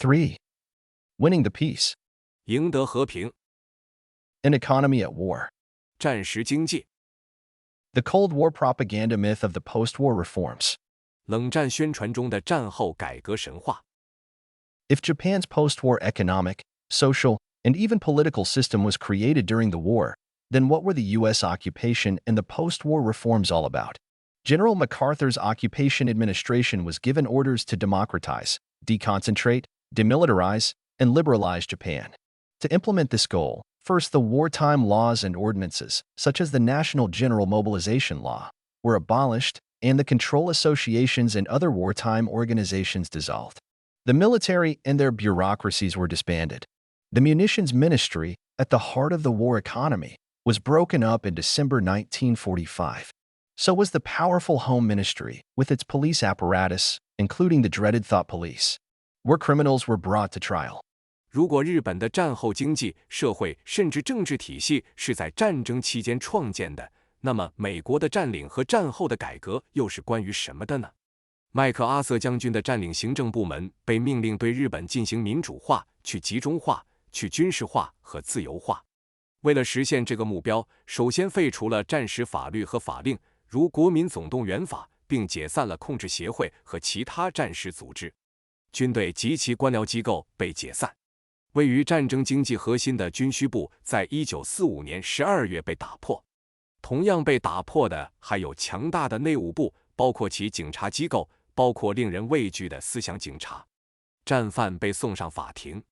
3. Winning the peace. 赢得和平。 An economy at war. 战时经济。 The Cold War propaganda myth of the post-war reforms. 冷战宣传中的战后改革神话。 If Japan's post-war economic, social, and even political system was created during the war, then what were the U.S. occupation and the post-war reforms all about? General MacArthur's occupation administration was given orders to democratize, deconcentrate, demilitarize, and liberalize Japan. To implement this goal, first the wartime laws and ordinances, such as the National General Mobilization Law, were abolished, and the control associations and other wartime organizations dissolved. The military and their bureaucracies were disbanded. The munitions ministry, at the heart of the war economy, was broken up in December 1945. So was the powerful Home Ministry, with its police apparatus, including the dreaded thought police. War criminals were brought to trial. 如果日本的战后经济、社会甚至政治体系是在战争期间创建的，那么美国的占领和战后的改革又是关于什么的呢？麦克阿瑟将军的占领行政部门被命令对日本进行民主化、去集中化、去军事化和自由化。为了实现这个目标，首先废除了战时法律和法令，如国民总动员法，并解散了控制协会和其他战时组织。军队及其官僚机构被解散。位于战争经济核心的军需部在1945年12月被打破。同样被打破的还有强大的内务部，包括其警察机构，包括令人畏惧的思想警察。战犯被送上法庭。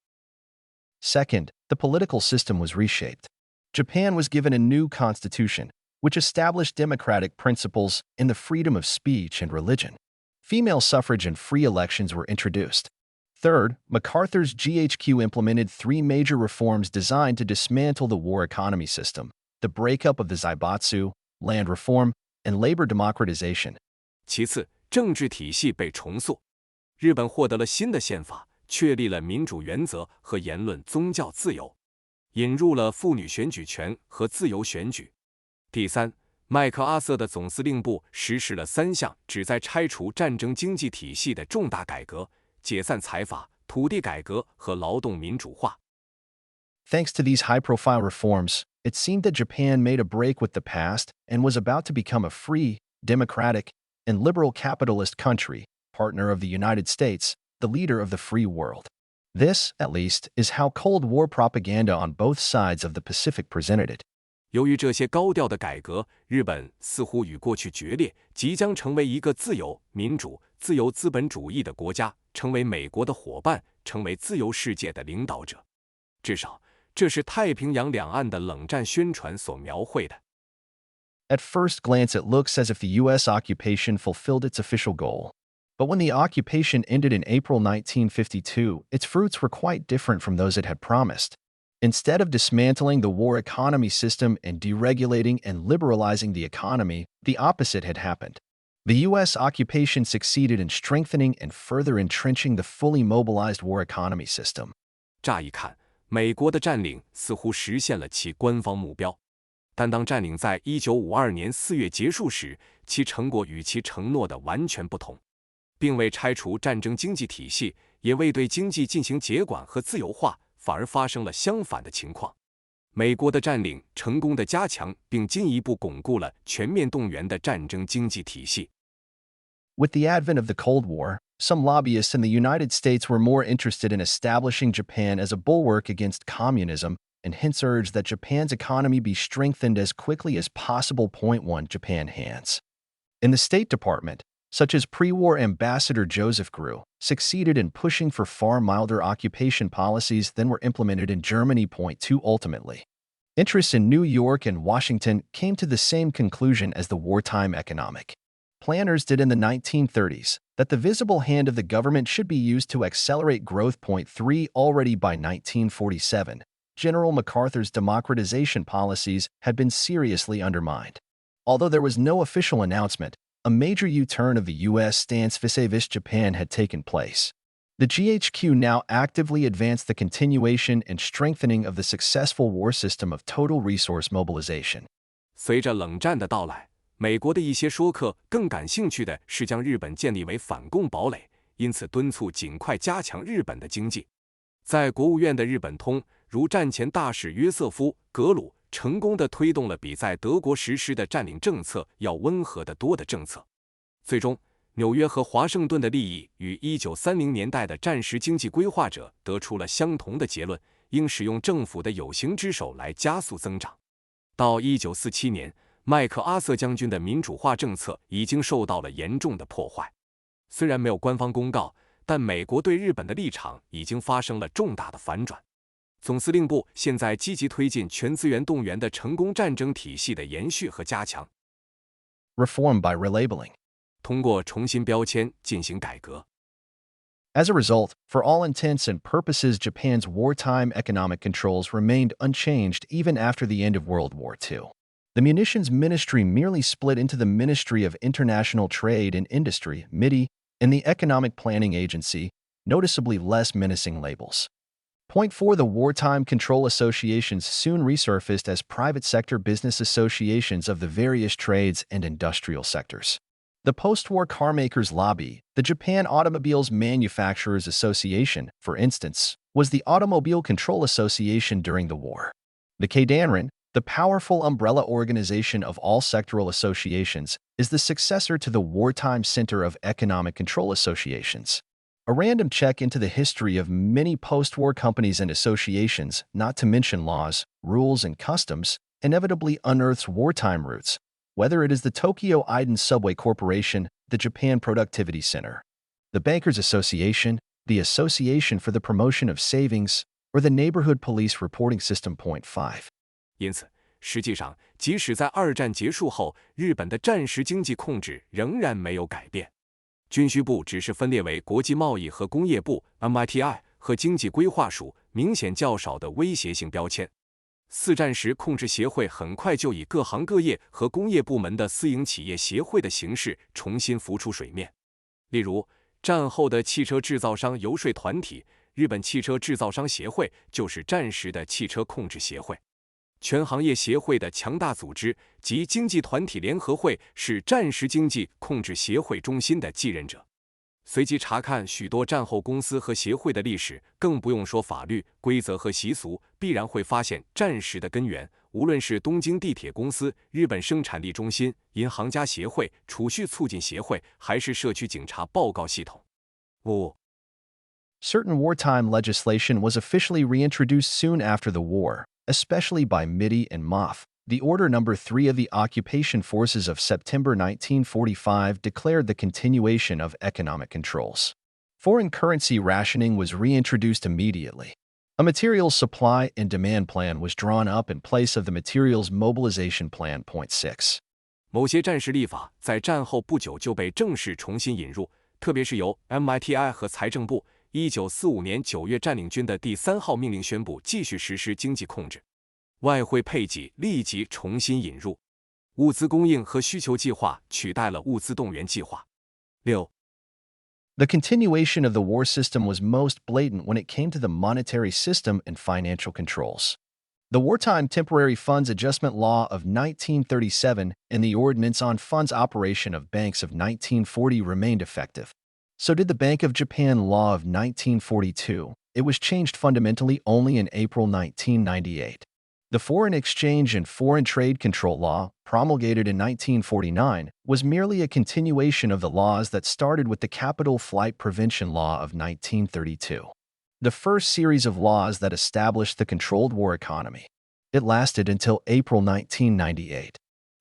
Second, the political system was reshaped. Japan was given a new constitution, which established democratic principles in the freedom of speech and religion. Female suffrage and free elections were introduced. Third, MacArthur's GHQ implemented three major reforms designed to dismantle the war economy system: the breakup of the zaibatsu, land reform, and labor democratization. 其次，政治体系被重塑。日本获得了新的宪法，确立了民主原则和言论宗教自由，引入了妇女选举权和自由选举。第三，麦克阿瑟的总司令部实施了3项旨在拆除战争经济体系的重大改革：解散财阀、土地改革和劳动民主化。Thanks to these high-profile reforms, it seemed that Japan made a break with the past and was about to become a free, democratic, and liberal capitalist country, partner of the United States, the leader of the free world. This, at least, is how Cold War propaganda on both sides of the Pacific presented it. 由于这些高调的改革，日本似乎与过去决裂，即将成为一个自由、民主、自由资本主义的国家，成为美国的伙伴，成为自由世界的领导者。至少，这是太平洋两岸的冷战宣传所描绘的。At first glance, it looks as if the U.S. occupation fulfilled its official goal. But when the occupation ended in April 1952, its fruits were quite different from those it had promised. Instead of dismantling the war economy system and deregulating and liberalizing the economy, the opposite had happened. The U.S. occupation succeeded in strengthening and further entrenching the fully mobilized war economy system. 乍一看，美国的占领似乎实现了其官方目标，但当占领在1952年4月结束时，其成果与其承诺的完全不同，并未拆除战争经济体系，也未对经济进行接管和自由化，反而发生了相反的情况。美国的占领成功地加强并进一步巩固了全面动员的战争经济体系。With the advent of the Cold War, some lobbyists in the United States were more interested in establishing Japan as a bulwark against communism, and hence urged that Japan's economy be strengthened as quickly as possible. 1. Japan hands. In the State Department, such as pre-war Ambassador Joseph Grew, succeeded in pushing for far milder occupation policies than were implemented in Germany. 2. Ultimately, interests in New York and Washington came to the same conclusion as the wartime economic planners did in the 1930s, that the visible hand of the government should be used to accelerate growth. 3. Already by 1947, General MacArthur's democratization policies had been seriously undermined. Although there was no official announcement, a major U-turn of the U.S. stance vis-a-vis Japan had taken place. The GHQ now actively advanced the continuation and strengthening of the successful war system of total resource mobilization. 随着冷战的到来，美国的一些说客更感兴趣的是将日本建立为反共堡垒，因此敦促尽快加强日本的经济。在国务院的日本通，如战前大使约瑟夫·格鲁成功地推动了比在德国实施的占领政策要温和得多的政策。最终，纽约和华盛顿的利益与1930年代的战时经济规划者得出了相同的结论，应使用政府的有形之手来加速增长。到1947年，麦克阿瑟将军的民主化政策已经受到了严重的破坏。虽然没有官方公告，但美国对日本的立场已经发生了重大的反转。总司令部现在积极推进全资源动员的成功战争体系的延续和加强。 Reform by relabeling. 通过重新标签进行改革。 As a result, for all intents and purposes, Japan's wartime economic controls remained unchanged even after the end of World War II. The Munitions Ministry merely split into the Ministry of International Trade and Industry, MITI, and the Economic Planning Agency, noticeably less menacing labels. Point 4. The wartime control associations soon resurfaced as private sector business associations of the various trades and industrial sectors. The post-war carmakers lobby, the Japan Automobiles Manufacturers Association, for instance, was the Automobile Control Association during the war. The Keidanren, the powerful umbrella organization of all sectoral associations, is the successor to the wartime Center of Economic Control Associations. A random check into the history of many post-war companies and associations, not to mention laws, rules, and customs, inevitably unearths wartime roots, whether it is the Tokyo Iden Subway Corporation, the Japan Productivity Center, the Bankers Association, the Association for the Promotion of Savings, or the Neighborhood Police Reporting System. Point 5. 因此，实际上，即使在二战结束后，日本的战时经济控制仍然没有改变。军需部只是分裂为国际贸易和工业部 （MITI） 和经济规划署，明显较少的威胁性标签。四战时控制协会很快就以各行各业和工业部门的私营企业协会的形式重新浮出水面。例如，战后的汽车制造商游说团体日本汽车制造商协会就是战时的汽车控制协会。全行业协会的强大组织及经济团体联合会是战时经济控制协会中心的继任者。随即查看许多战后公司和协会的历史，更不用说法律、规则和习俗，必然会发现战时的根源，无论是东京地铁公司、日本生产力中心、银行家协会、储蓄促进协会，还是社区警察报告系统。5. Certain wartime legislation was officially reintroduced soon after the war, especially by MITI and MOF. The Order No. 3 of the Occupation Forces of September 1945 declared the continuation of economic controls. Foreign currency rationing was reintroduced immediately. A materials supply and demand plan was drawn up in place of the materials mobilization plan. Point 6. 某些战时立法在战后不久就被正式重新引入，特别是由 MITI 和财政部1945年9月占领军的第3号命令宣布继续实施经济控制。外汇配给立即重新引入，物资供应和需求计划取代了物资动员计划。6. The continuation of the war system was most blatant when it came to the monetary system and financial controls. The Wartime Temporary Funds Adjustment Law of 1937 and the Ordinance on Funds Operation of Banks of 1940 remained effective. So did the Bank of Japan Law of 1942. It was changed fundamentally only in April 1998. The Foreign Exchange and Foreign Trade Control Law, promulgated in 1949, was merely a continuation of the laws that started with the Capital Flight Prevention Law of 1932, the first series of laws that established the controlled war economy. It lasted until April 1998.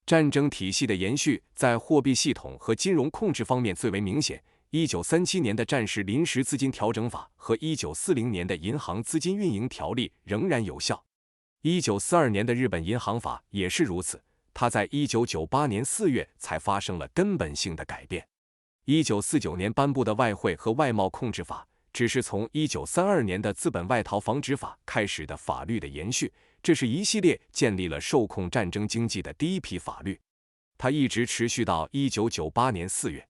战争体系的延续在货币系统和金融控制方面最为明显。1937年的战时临时资金调整法和1940年的银行资金运营条例仍然有效。1942年的日本银行法也是如此，它在1998年4月才发生了根本性的改变。1949年颁布的外汇和外贸控制法，只是从1932年的资本外逃防止法开始的法律的延续，这是一系列建立了受控战争经济的第一批法律，它一直持续到1998年4月。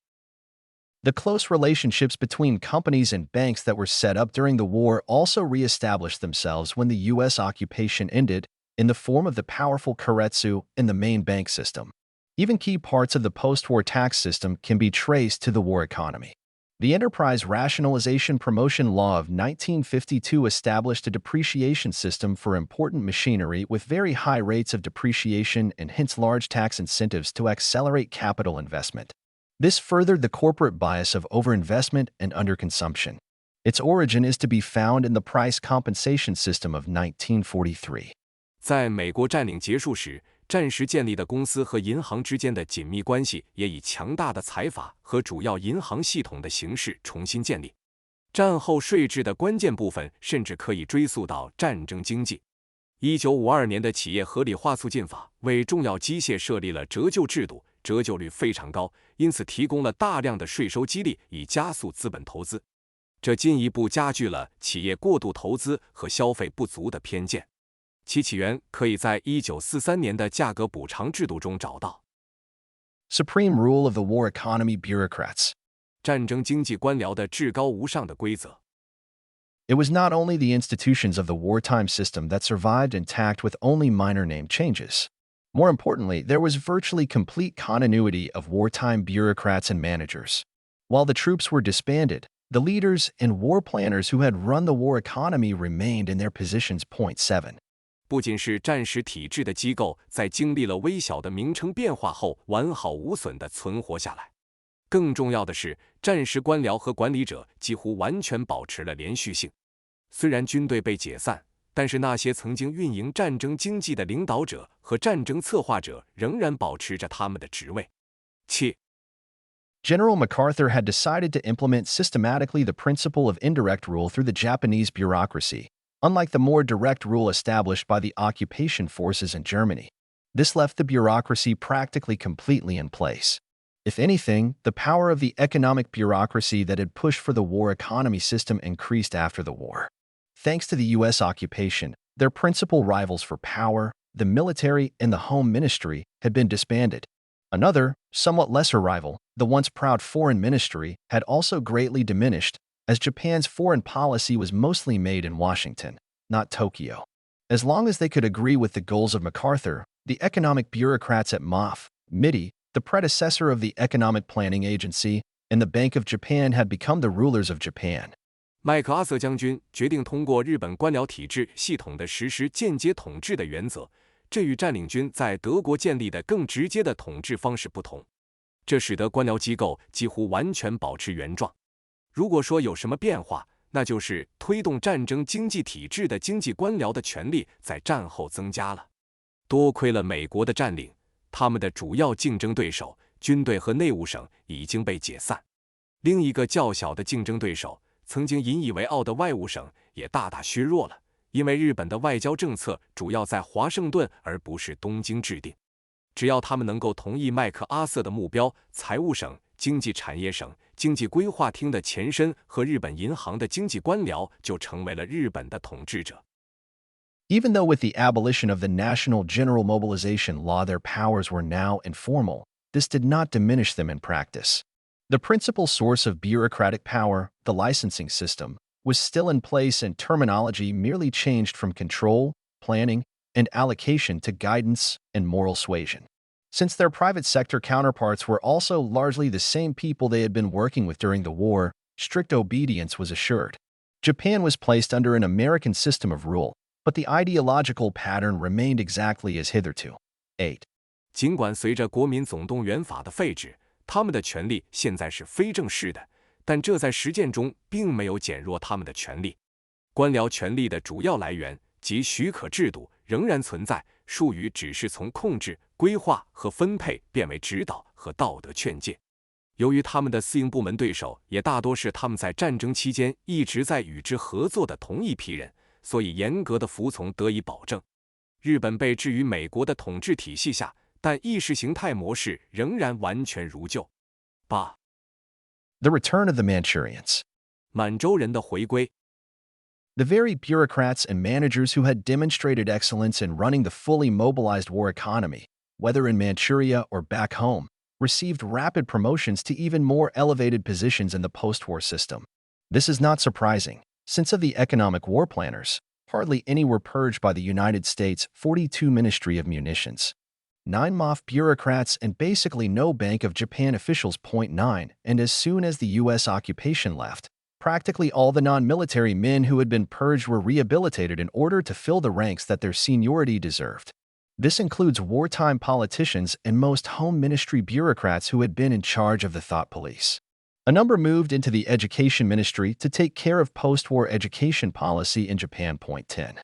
The close relationships between companies and banks that were set up during the war also re-established themselves when the U.S. occupation ended, in the form of the powerful keiretsu and the main bank system. Even key parts of the post-war tax system can be traced to the war economy. The Enterprise Rationalization Promotion Law of 1952 established a depreciation system for important machinery with very high rates of depreciation and hence large tax incentives to accelerate capital investment. This furthered the corporate bias of overinvestment and underconsumption. Its origin is to be found in the price compensation system of 1943. 在美国占领结束时，战时建立的公司和银行之间的紧密关系也以强大的财阀和主要银行系统的形式重新建立。战后税制的关键部分甚至可以追溯到战争经济。1952年的企业合理化促进法为重要机械设立了折旧制度，折旧率非常高，因此提供了大量的税收激励以加速资本投资。这进一步加剧了企业过度投资和消费不足的偏见。其起源可以在1943年的价格补偿制度中找到。Supreme rule of the war economy bureaucrats. 战争经济官僚的至高无上的规则。It was not only the institutions of the wartime system that survived intact with only minor name changes. More importantly, there was virtually complete continuity of wartime bureaucrats and managers. While the troops were disbanded, the leaders and war planners who had run the war economy remained in their positions. 7. 不仅是战时体制的机构在经历了微小的名称变化后完好无损地存活下来，更重要的是，战时官僚和管理者几乎完全保持了连续性。虽然军队被解散，但是那些曾经运营战争经济的领导者和战争策划者仍然保持着他们的职位。7. General MacArthur had decided to implement systematically the principle of indirect rule through the Japanese bureaucracy, unlike the more direct rule established by the occupation forces in Germany. This left the bureaucracy practically completely in place. If anything, the power of the economic bureaucracy that had pushed for the war economy system increased after the war. Thanks to the U.S. occupation, their principal rivals for power, the military and the home ministry, had been disbanded. Another, somewhat lesser rival, the once proud foreign ministry, had also greatly diminished, as Japan's foreign policy was mostly made in Washington, not Tokyo. As long as they could agree with the goals of MacArthur, the economic bureaucrats at MITI, the predecessor of the Economic Planning Agency, and the Bank of Japan had become the rulers of Japan. 麦克阿瑟将军决定通过日本官僚体制系统的实施间接统治的原则，这与占领军在德国建立的更直接的统治方式不同。这使得官僚机构几乎完全保持原状。如果说有什么变化，那就是推动战争经济体制的经济官僚的权力在战后增加了。多亏了美国的占领，他们的主要竞争对手军队和内务省已经被解散。另一个较小的竞争对手，曾经引以为傲的外务省也大大削弱了，因为日本的外交政策主要在华盛顿而不是东京制定。只要他们能够同意麦克阿瑟的目标，财务省、经济产业省、经济规划厅的前身和日本银行的经济官僚就成为了日本的统治者。Even though with the abolition of the National General Mobilization Law their powers were now informal, this did not diminish them in practice. The principal source of bureaucratic power, the licensing system, was still in place and terminology merely changed from control, planning, and allocation to guidance and moral suasion. Since their private sector counterparts were also largely the same people they had been working with during the war, strict obedience was assured. Japan was placed under an American system of rule, but the ideological pattern remained exactly as hitherto. 8. 尽管随着国民总动员法的废止，他们的权力现在是非正式的，但这在实践中并没有减弱他们的权力。官僚权力的主要来源及许可制度仍然存在，术语只是从控制、规划和分配变为指导和道德劝诫。由于他们的私营部门对手也大多是他们在战争期间一直在与之合作的同一批人，所以严格的服从得以保证。日本被置于美国的统治体系下，但意识形态模式仍然完全如旧。8. The return of the Manchurians. 满洲人的回归。The very bureaucrats and managers who had demonstrated excellence in running the fully mobilized war economy, whether in Manchuria or back home, received rapid promotions to even more elevated positions in the post-war system. This is not surprising, since of the economic war planners, hardly any were purged by the United States' 42 Ministry of Munitions. 9 MOF bureaucrats, and basically no Bank of Japan officials. 9. And as soon as the U.S. occupation left, practically all the non-military men who had been purged were rehabilitated in order to fill the ranks that their seniority deserved. This includes wartime politicians and most home ministry bureaucrats who had been in charge of the thought police. A number moved into the education ministry to take care of post-war education policy in Japan. 10.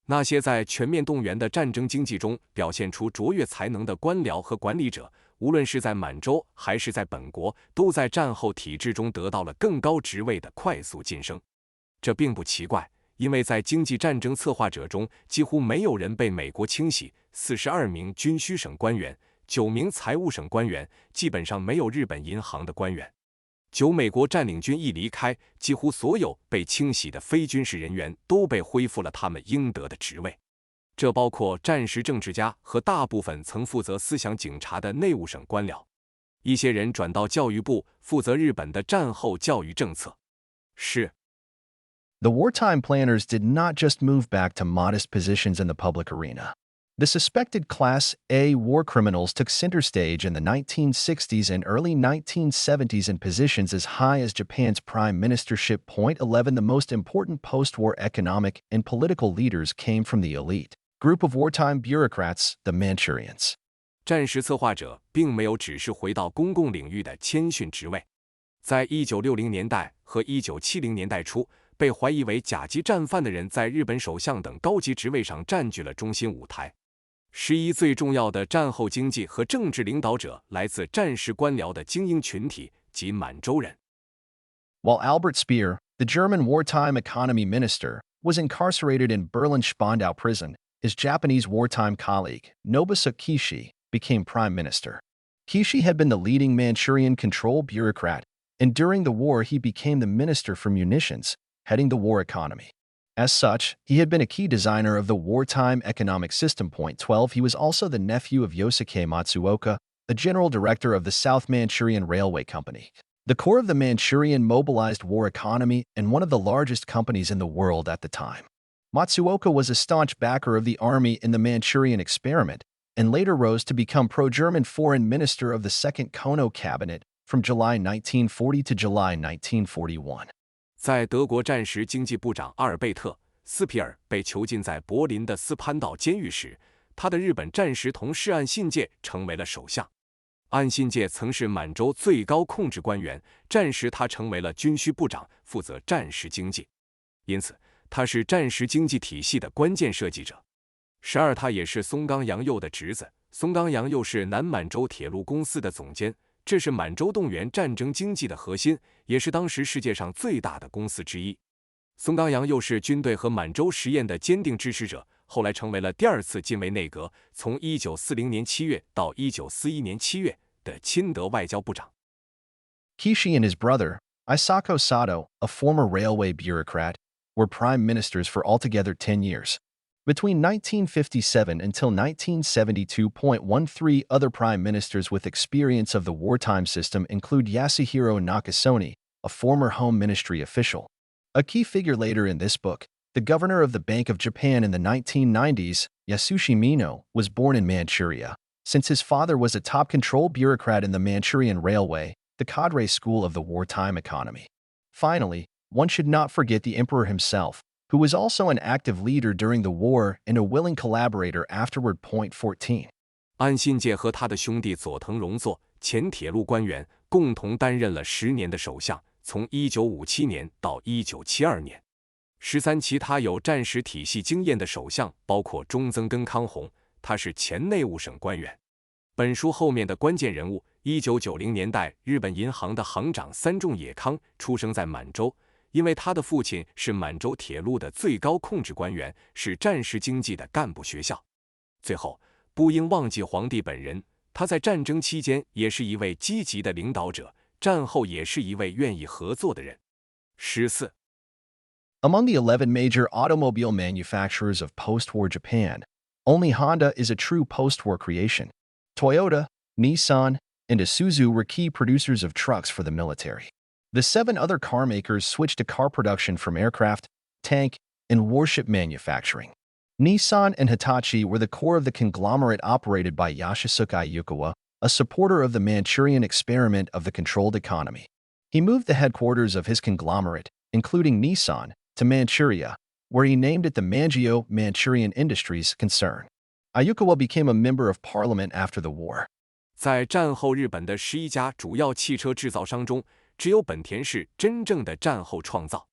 那些在全面动员的战争经济中表现出卓越才能的官僚和管理者，无论是在满洲还是在本国，都在战后体制中得到了更高职位的快速晋升。这并不奇怪，因为在经济战争策划者中，几乎没有人被美国清洗。42名军需省官员，9名财务省官员，基本上没有日本银行的官员。美国占领军一离开，几乎所有被清洗的非军事人员都被恢复了他们应得的职位，这包括战时政治家和大部分曾负责思想警察的内务省官僚。一些人转到教育部，负责日本的战后教育政策。The wartime planners did not just move back to modest positions in the public arena. The suspected Class A war criminals took center stage in the 1960s and early 1970s in positions as high as Japan's prime ministership. 11. The most important post-war economic and political leaders came from the elite group of wartime bureaucrats, the Manchurians. 战时策划者并没有只是回到公共领域的谦逊职位，在1960年代和1970年代初，被怀疑为甲级战犯的人在日本首相等高级职位上占据了中心舞台。11最重要的战后经济和政治领导者来自战时官僚的精英群体及满洲人。While Albert Speer, the German wartime economy minister, was incarcerated in Berlin-Spandau prison, his Japanese wartime colleague, Nobisa Kishi, became prime minister. Kishi had been the leading Manchurian control bureaucrat, and during the war he became the minister for munitions, heading the war economy. As such, he had been a key designer of the wartime economic system. 12. He was also the nephew of Yosuke Matsuoka, the general director of the South Manchurian Railway Company, the core of the Manchurian mobilized war economy and one of the largest companies in the world at the time. Matsuoka was a staunch backer of the army in the Manchurian experiment and later rose to become pro-German foreign minister of the Second Kono cabinet from July 1940 to July 1941. 在德国战时经济部长阿尔贝特·斯皮尔被囚禁在柏林的斯潘岛监狱时，他的日本战时同事岸信介成为了首相。岸信介曾是满洲最高控制官员，战时他成为了军需部长，负责战时经济，因此他是战时经济体系的关键设计者。12，他也是松冈洋右的侄子。松冈洋右是南满洲铁路公司的总监，这是满洲动员战争经济的核心，也是当时世界上最大的公司之一。松冈洋右是军队和满洲实验的坚定支持者，后来成为了第二次近卫内阁，从1940年7月到1941年7月的亲德外交部长。Kishi and his brother, Isako Sato, a former railway bureaucrat, were prime ministers for altogether 10 years. Between 1957 until 1972. 13 other prime ministers with experience of the wartime system include Yasuhiro Nakasone, a former home ministry official. A key figure later in this book, the governor of the Bank of Japan in the 1990s, Yasushi Mino, was born in Manchuria. Since his father was a top control bureaucrat in the Manchurian Railway, the cadre school of the wartime economy. Finally, one should not forget the emperor himself, who was also an active leader during the war and a willing collaborator afterward. 14. 岸信介和他的兄弟佐藤荣作，前铁路官员，共同担任了10年的首相，从1957年到1972年。13其他有战时体系经验的首相包括中曾根康弘，他是前内务省官员。本书后面的关键人物，1990年代日本银行的行长三重野康出生在满洲，因为他的父亲是满洲铁路的最高控制官员，是战时经济的干部学校。最后，不应忘记皇帝本人，他在战争期间也是一位积极的领导者，战后也是一位愿意合作的人。14 Among the 11 major automobile manufacturers of post-war Japan, only Honda is a true post-war creation. Toyota, Nissan, and Isuzu were key producers of trucks for the military. The 7 other car makers switched to car production from aircraft, tank, and warship manufacturing. Nissan and Hitachi were the core of the conglomerate operated by Yoshisuke Iyukawa, a supporter of the Manchurian experiment of the controlled economy. He moved the headquarters of his conglomerate, including Nissan, to Manchuria, where he named it the Mangyo Manchurian Industries Concern. Iyukawa became a member of parliament after the war. 在战后日本的11家主要汽车制造商中，只有本田是真正的战后创造。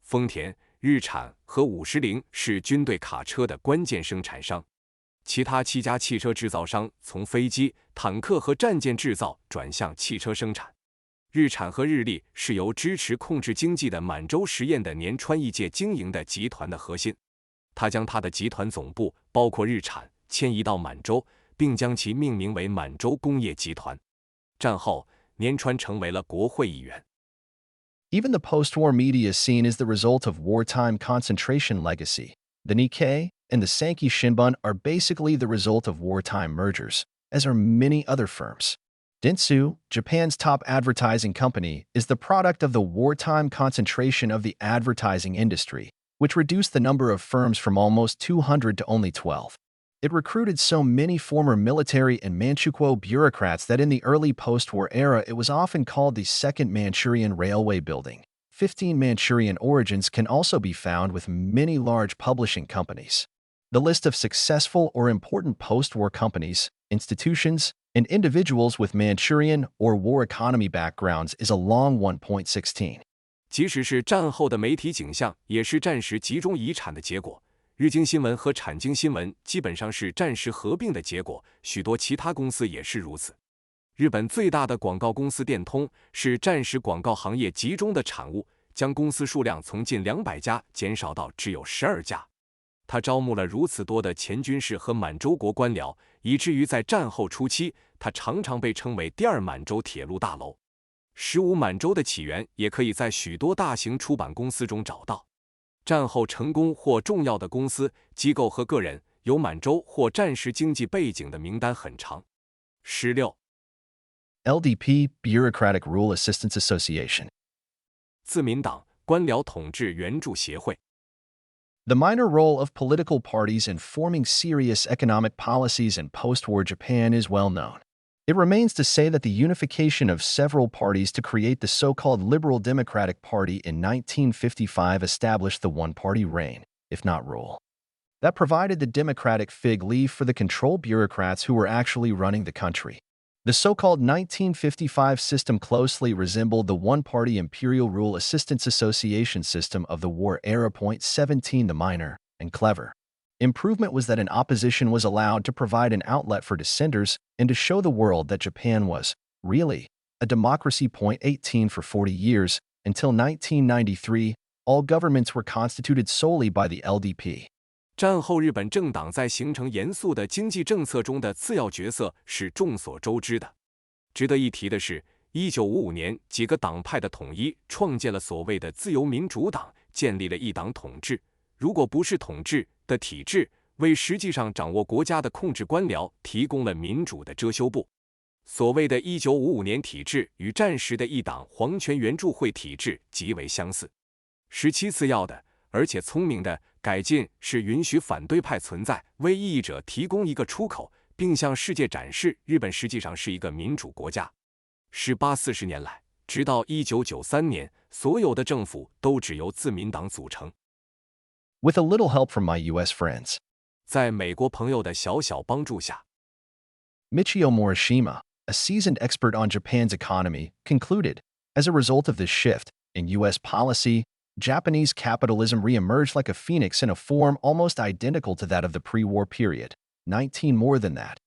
丰田、日产和50是军队卡车的关键生产商。其他7家汽车制造商从飞机、坦克和战舰制造转向汽车生产。日产和日立是由支持控制经济的满洲实业的年川义介经营的集团的核心。他将他的集团总部，包括日产，迁移到满洲，并将其命名为满洲工业集团。战后，年川成为了国会议员。Even the post-war media scene is the result of wartime concentration legacy. The Nikkei and the Sankei Shimbun are basically the result of wartime mergers, as are many other firms. Dentsu, Japan's top advertising company, is the product of the wartime concentration of the advertising industry, which reduced the number of firms from almost 200 to only 12. It recruited so many former military and Manchukuo bureaucrats that in the early post-war era it was often called the Second Manchurian Railway Building. 15 Manchurian origins can also be found with many large publishing companies. The list of successful or important post-war companies, institutions, and individuals with Manchurian or war economy backgrounds is a long 1.16. 即使是战后的媒体景象，也是战时集中遗产的结果。日经新闻和产经新闻基本上是战时合并的结果，许多其他公司也是如此。日本最大的广告公司电通是战时广告行业集中的产物，将公司数量从近200家减少到只有12家。他招募了如此多的前军事和满洲国官僚，以至于在战后初期，他常常被称为第二满洲铁路大楼。15满洲的起源也可以在许多大型出版公司中找到。战后成功或重要的公司、机构和个人有满洲或战时经济背景的名单很长。16. LDP Bureaucratic Rule Assistance Association. 自民党官僚统治援助协会。The minor role of political parties in forming serious economic policies in post-war Japan is well known. It remains to say that the unification of several parties to create the so-called Liberal Democratic Party in 1955 established the one-party reign, if not rule. That provided the democratic fig leaf for the control bureaucrats who were actually running the country. The so-called 1955 system closely resembled the one-party Imperial Rule Assistance Association system of the war era. 17 The minor and clever improvement was that an opposition was allowed to provide an outlet for dissenters and to show the world that Japan was, really, a democracy. 18 For 40 years, until 1993, all governments were constituted solely by the LDP. 战后日本政党在形成严肃的经济政策中的次要角色是众所周知的。值得一提的是，1955年几个党派的统一创建了所谓的自由民主党，建立了一党统治。如果不是统治的体制，为实际上掌握国家的控制官僚提供了民主的遮羞布。所谓的1955年体制与战时的一党皇权援助会体制极为相似。17次要的，而且聪明的改进是允许反对派存在，为异议者提供一个出口，并向世界展示日本实际上是一个民主国家。40年来，直到1993年，所有的政府都只由自民党组成。With a little help from my U.S. friends. 在美国朋友的小小帮助下 Michio Morishima, a seasoned expert on Japan's economy, concluded, as a result of this shift in U.S. policy, Japanese capitalism re-emerged like a phoenix in a form almost identical to that of the pre-war period, 19 more than that.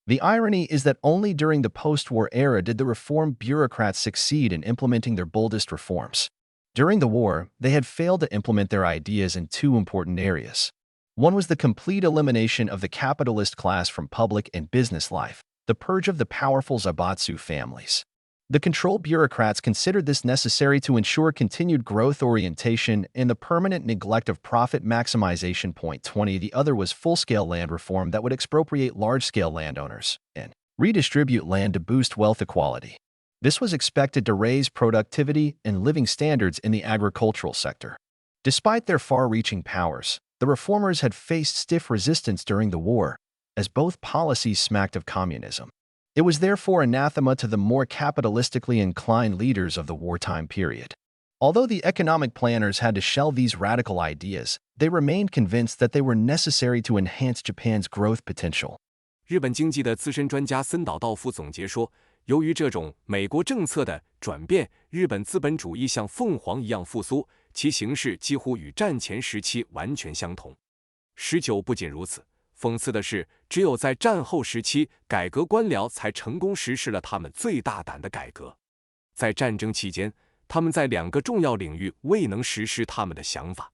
The irony is that only during the post-war era did the reform bureaucrats succeed in implementing their boldest reforms. During the war, they had failed to implement their ideas in two important areas. One was the complete elimination of the capitalist class from public and business life, the purge of the powerful Zaibatsu families. The control bureaucrats considered this necessary to ensure continued growth orientation and the permanent neglect of profit maximization. 20 The other was full-scale land reform that would expropriate large-scale landowners and redistribute land to boost wealth equality. This was expected to raise productivity and living standards in the agricultural sector. Despite their far-reaching powers, The reformers had faced stiff resistance during the war, as both policies smacked of communism. It was therefore anathema to the more capitalistically inclined leaders of the wartime period. Although the economic planners had to shelve these radical ideas, they remained convinced that they were necessary to enhance Japan's growth potential. 日本经济的资深专家森岛道夫总结说，由于这种美国政策的转变，日本资本主义像凤凰一样复苏，其形势几乎与战前时期完全相同。19不仅如此，讽刺的是，只有在战后时期，改革官僚才成功实施了他们最大胆的改革。在战争期间，他们在2个重要领域未能实施他们的想法，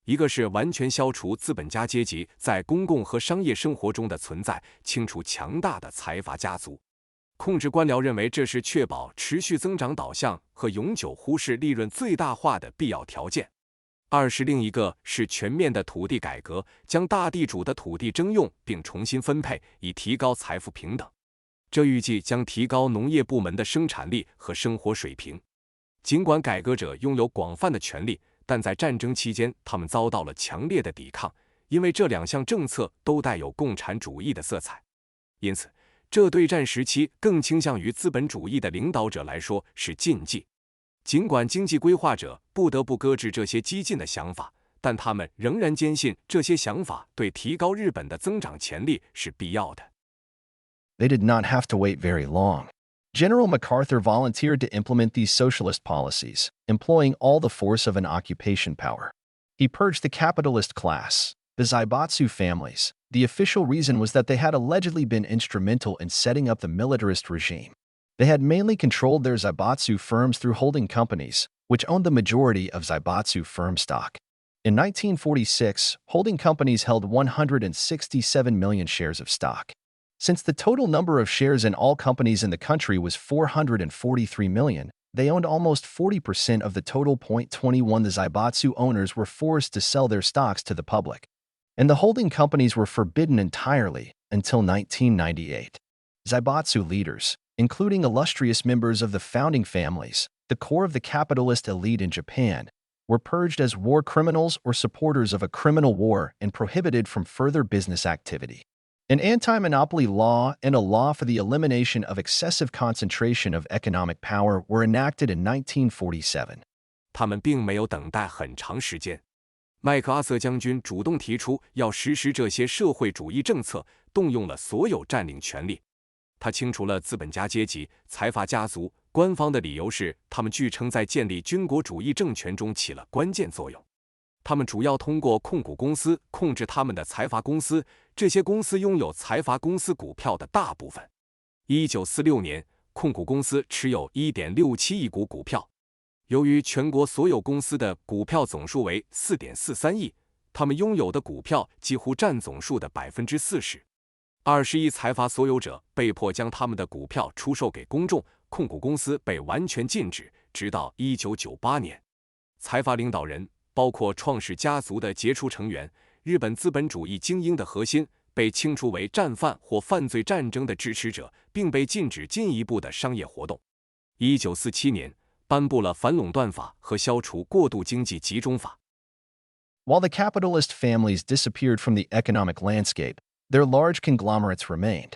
一个是完全消除资本家阶级在公共和商业生活中的存在，清除强大的财阀家族。控制官僚认为这是确保持续增长导向和永久忽视利润最大化的必要条件。二是另一个是全面的土地改革，将大地主的土地征用并重新分配，以提高财富平等。这预计将提高农业部门的生产力和生活水平。尽管改革者拥有广泛的权利，但在战争期间，他们遭到了强烈的抵抗，因为这2项政策都带有共产主义的色彩。因此，这对战时期更倾向于资本主义的领导者来说是禁忌。尽管经济规划者不得不搁置这些激进的想法，但他们仍然坚信这些想法对提高日本的增长潜力是必要的。They did not have to wait very long. General MacArthur volunteered to implement these socialist policies, employing all the force of an occupation power. He purged the capitalist class, the Zaibatsu families. The official reason was that they had allegedly been instrumental in setting up the militarist regime. They had mainly controlled their Zaibatsu firms through holding companies, which owned the majority of Zaibatsu firm stock. In 1946, holding companies held 167 million shares of stock. Since the total number of shares in all companies in the country was 443 million, they owned almost 40% of the total. 21 The Zaibatsu owners were forced to sell their stocks to the public, and the holding companies were forbidden entirely until 1998. Zaibatsu leaders, including illustrious members of the founding families, the core of the capitalist elite in Japan, were purged as war criminals or supporters of a criminal war and prohibited from further business activity. An anti-monopoly law and a law for the elimination of excessive concentration of economic power were enacted in 1947. 他们并没有等待很长时间。麦克阿瑟将军主动提出要实施这些社会主义政策，动用了所有占领权力。他清除了资本家阶级、财阀家族。官方的理由是，他们据称在建立军国主义政权中起了关键作用。他们主要通过控股公司控制他们的财阀公司，这些公司拥有财阀公司股票的大部分。1946年，控股公司持有 1.67 亿股股票。由于全国所有公司的股票总数为 4.43 亿，他们拥有的股票几乎占总数的 40%。20亿财阀所有者被迫将他们的股票出售给公众，控股公司被完全禁止，直到1998年。财阀领导人，包括创始家族的杰出成员，日本资本主义精英的核心，被清除为战犯或犯罪战争的支持者，并被禁止进一步的商业活动。1947年，颁布了反垄断法和消除过度经济集中法。While the capitalist families disappeared from the economic landscape, their large conglomerates remained.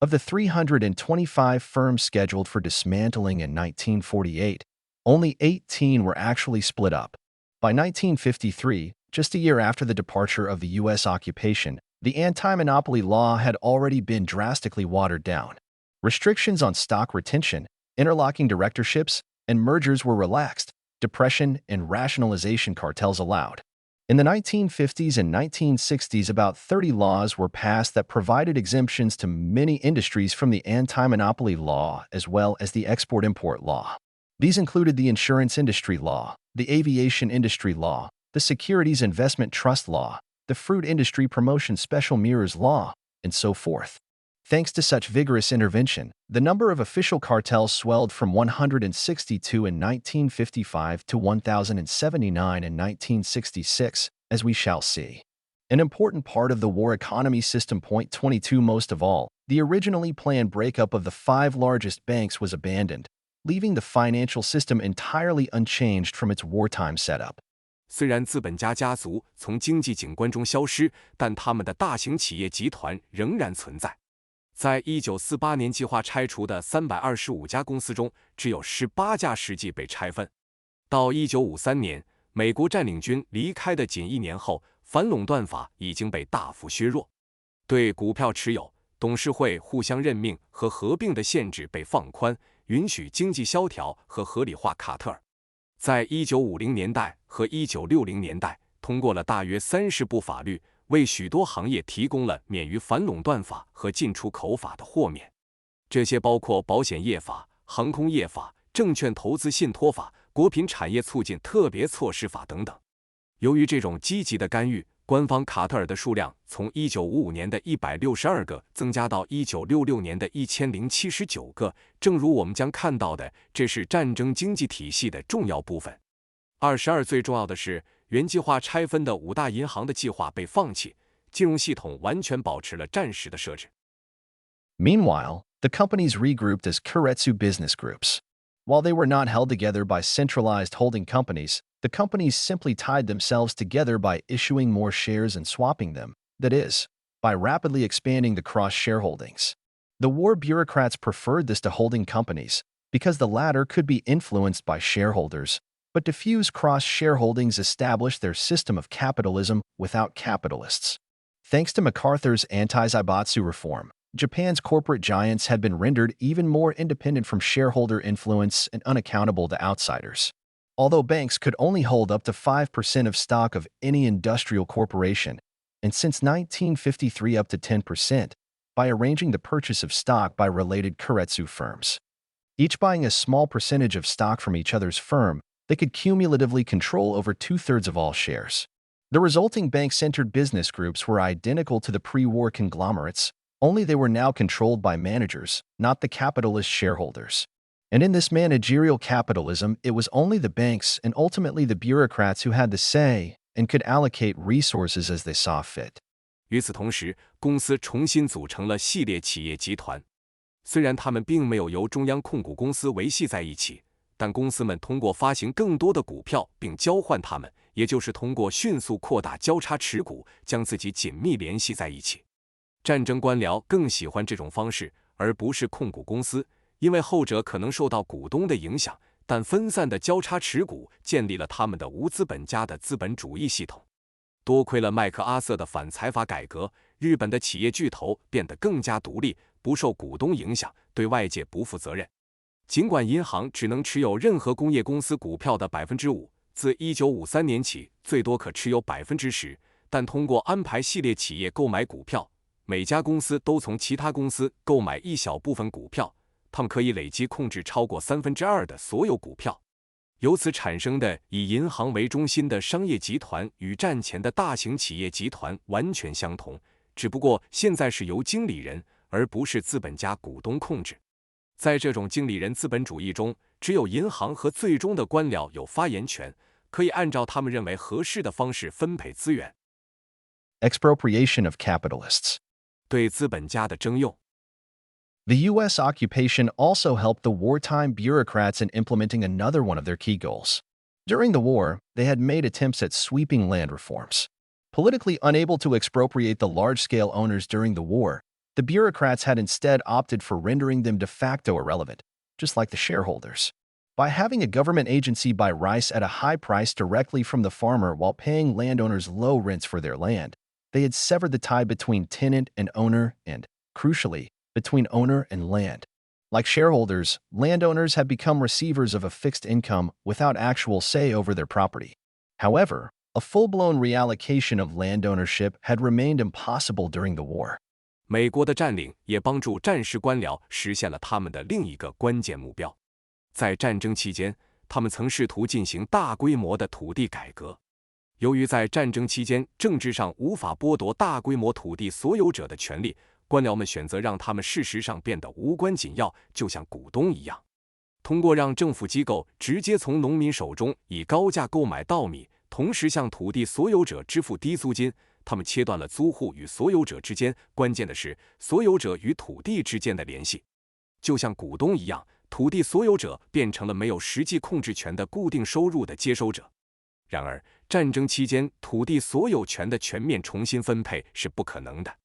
Of the 325 firms scheduled for dismantling in 1948, only 18 were actually split up. By 1953, just a year after the departure of the U.S. occupation, the anti-monopoly law had already been drastically watered down. Restrictions on stock retention, interlocking directorships, and mergers were relaxed. Depression and rationalization cartels allowed. In the 1950s and 1960s, about 30 laws were passed that provided exemptions to many industries from the anti-monopoly law as well as the export-import law. These included the insurance industry law, the aviation industry law, the securities investment trust law, the fruit industry promotion special mirrors law, and so forth. Thanks to such vigorous intervention, the number of official cartels swelled from 162 in 1955 to 1,079 in 1966, as we shall see. An important part of the war economy system. 22 Most of all, the originally planned breakup of the 5 largest banks was abandoned, leaving the financial system entirely unchanged from its wartime setup. 虽然资本家家族从经济景观中消失，但他们的大型企业集团仍然存在。在1948年计划拆除的325家公司中，只有18家实际被拆分。到1953年，美国占领军离开的仅1年后，反垄断法已经被大幅削弱，对股票持有、董事会互相任命和合并的限制被放宽，允许经济萧条和合理化卡特尔。在1950年代和1960年代，通过了大约30部法律，为许多行业提供了免于反垄断法和进出口法的豁免。这些包括保险业法、航空业法、证券投资信托法、国品产业促进特别措施法等等。由于这种积极的干预，官方卡特尔的数量从1955年的162个增加到1966年的1079个。正如我们将看到的，这是战争经济体系的重要部分。22最重要的是，原计划拆分的5大银行的计划被放弃，金融系统完全保持了战时的设置。Meanwhile, the companies regrouped as keiretsu business groups. While they were not held together by centralized holding companies, the companies simply tied themselves together by issuing more shares and swapping them, that is, by rapidly expanding the cross-shareholdings. The war bureaucrats preferred this to holding companies, because the latter could be influenced by shareholders, but diffuse cross-shareholdings established their system of capitalism without capitalists. Thanks to MacArthur's anti-zaibatsu reform, Japan's corporate giants had been rendered even more independent from shareholder influence and unaccountable to outsiders. Although banks could only hold up to 5% of stock of any industrial corporation, and since 1953 up to 10%, by arranging the purchase of stock by related keiretsu firms. Each buying a small percentage of stock from each other's firm, they could cumulatively control over 2/3 of all shares. The resulting bank-centered business groups were identical to the pre-war conglomerates, only they were now controlled by managers, not the capitalist shareholders. And in this managerial capitalism, it was only the banks and ultimately the bureaucrats who had the say and could allocate resources as they saw fit. 与此同时，公司重新组成了系列企业集团。虽然他们并没有由中央控股公司维系在一起，但公司们通过发行更多的股票并交换它们，也就是通过迅速扩大交叉持股，将自己紧密联系在一起。战争官僚更喜欢这种方式，而不是控股公司，因为后者可能受到股东的影响，但分散的交叉持股建立了他们的无资本家的资本主义系统。多亏了麦克阿瑟的反财阀改革，日本的企业巨头变得更加独立，不受股东影响，对外界不负责任。尽管银行只能持有任何工业公司股票的 5%， 自1953年起最多可持有 10%， 但通过安排系列企业购买股票，每家公司都从其他公司购买一小部分股票，他们可以累积控制超过2/3的所有股票。由此产生的以银行为中心的商业集团与战前的大型企业集团完全相同，只不过现在是由经理人而不是资本家股东控制。在这种经理人资本主义中，只有银行和最终的官僚有发言权，可以按照他们认为合适的方式分配资源。Expropriation of capitalists. 对资本家的征用。The U.S. occupation also helped the wartime bureaucrats in implementing another one of their key goals. During the war, they had made attempts at sweeping land reforms. Politically unable to expropriate the large-scale owners during the war, the bureaucrats had instead opted for rendering them de facto irrelevant, just like the shareholders. By having a government agency buy rice at a high price directly from the farmer while paying landowners low rents for their land, they had severed the tie between tenant and owner and, crucially, between owner and land. Like shareholders, landowners had become receivers of a fixed income without actual say over their property. However, a full-blown reallocation of land ownership had remained impossible during the war. 美国的占领也帮助战时官僚实现了他们的另一个关键目标。在战争期间，他们曾试图进行大规模的土地改革。由于在战争期间政治上无法剥夺大规模土地所有者的权利，官僚们选择让他们事实上变得无关紧要，就像股东一样。通过让政府机构直接从农民手中以高价购买稻米，同时向土地所有者支付低租金，他们切断了租户与所有者之间，关键的是所有者与土地之间的联系。就像股东一样，土地所有者变成了没有实际控制权的固定收入的接收者。然而，战争期间土地所有权的全面重新分配是不可能的。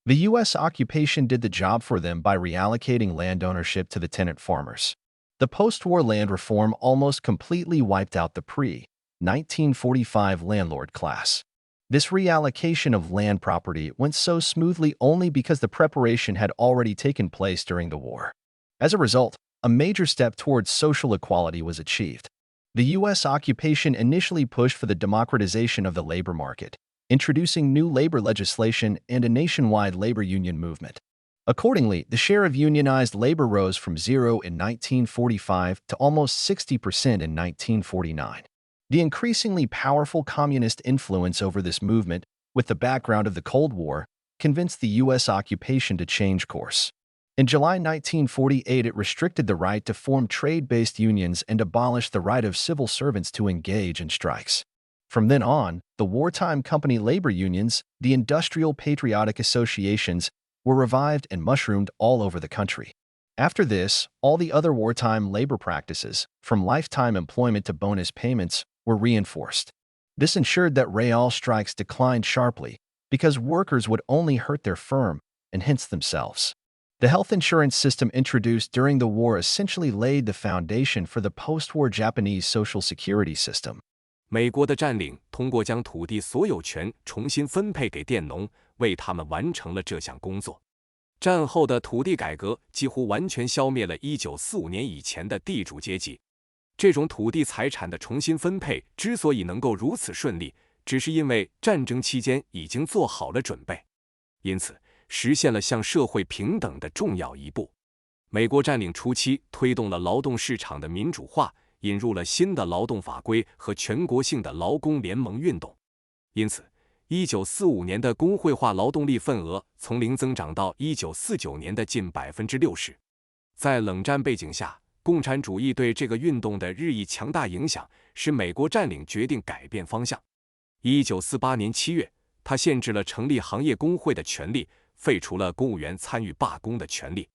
The U.S. occupation did the job for them by reallocating land ownership to the tenant farmers. The post-war land reform almost completely wiped out the pre-1945 landlord class. This reallocation of land property went so smoothly only because the preparation had already taken place during the war. As a result, a major step towards social equality was achieved. The U.S. occupation initially pushed for the democratization of the labor market, introducing new labor legislation and a nationwide labor union movement. Accordingly, the share of unionized labor rose from 0 in 1945 to almost 60% in 1949. The increasingly powerful communist influence over this movement, with the background of the Cold War, convinced the U.S. occupation to change course. In July 1948, it restricted the right to form trade-based unions and abolished the right of civil servants to engage in strikes. From then on, the wartime company labor unions, the industrial patriotic associations, were revived and mushroomed all over the country. After this, all the other wartime labor practices, from lifetime employment to bonus payments, were reinforced. This ensured that real strikes declined sharply because workers would only hurt their firm and hence themselves. The health insurance system introduced during the war essentially laid the foundation for the post-war Japanese social security system. 美国的占领通过将土地所有权重新分配给佃农，为他们完成了这项工作。战后的土地改革几乎完全消灭了1945年以前的地主阶级。这种土地财产的重新分配之所以能够如此顺利，只是因为战争期间已经做好了准备，因此实现了向社会平等的重要一步。美国占领初期推动了劳动市场的民主化，引入了新的劳动法规和全国性的劳工联盟运动，因此1945年的工会化劳动力份额从零增长到1949年的近60%。在冷战背景下，共产主义对这个运动的日益强大影响，使美国占领决定改变方向。1948年7月，他限制了成立行业工会的权利，废除了公务员参与罢工的权利。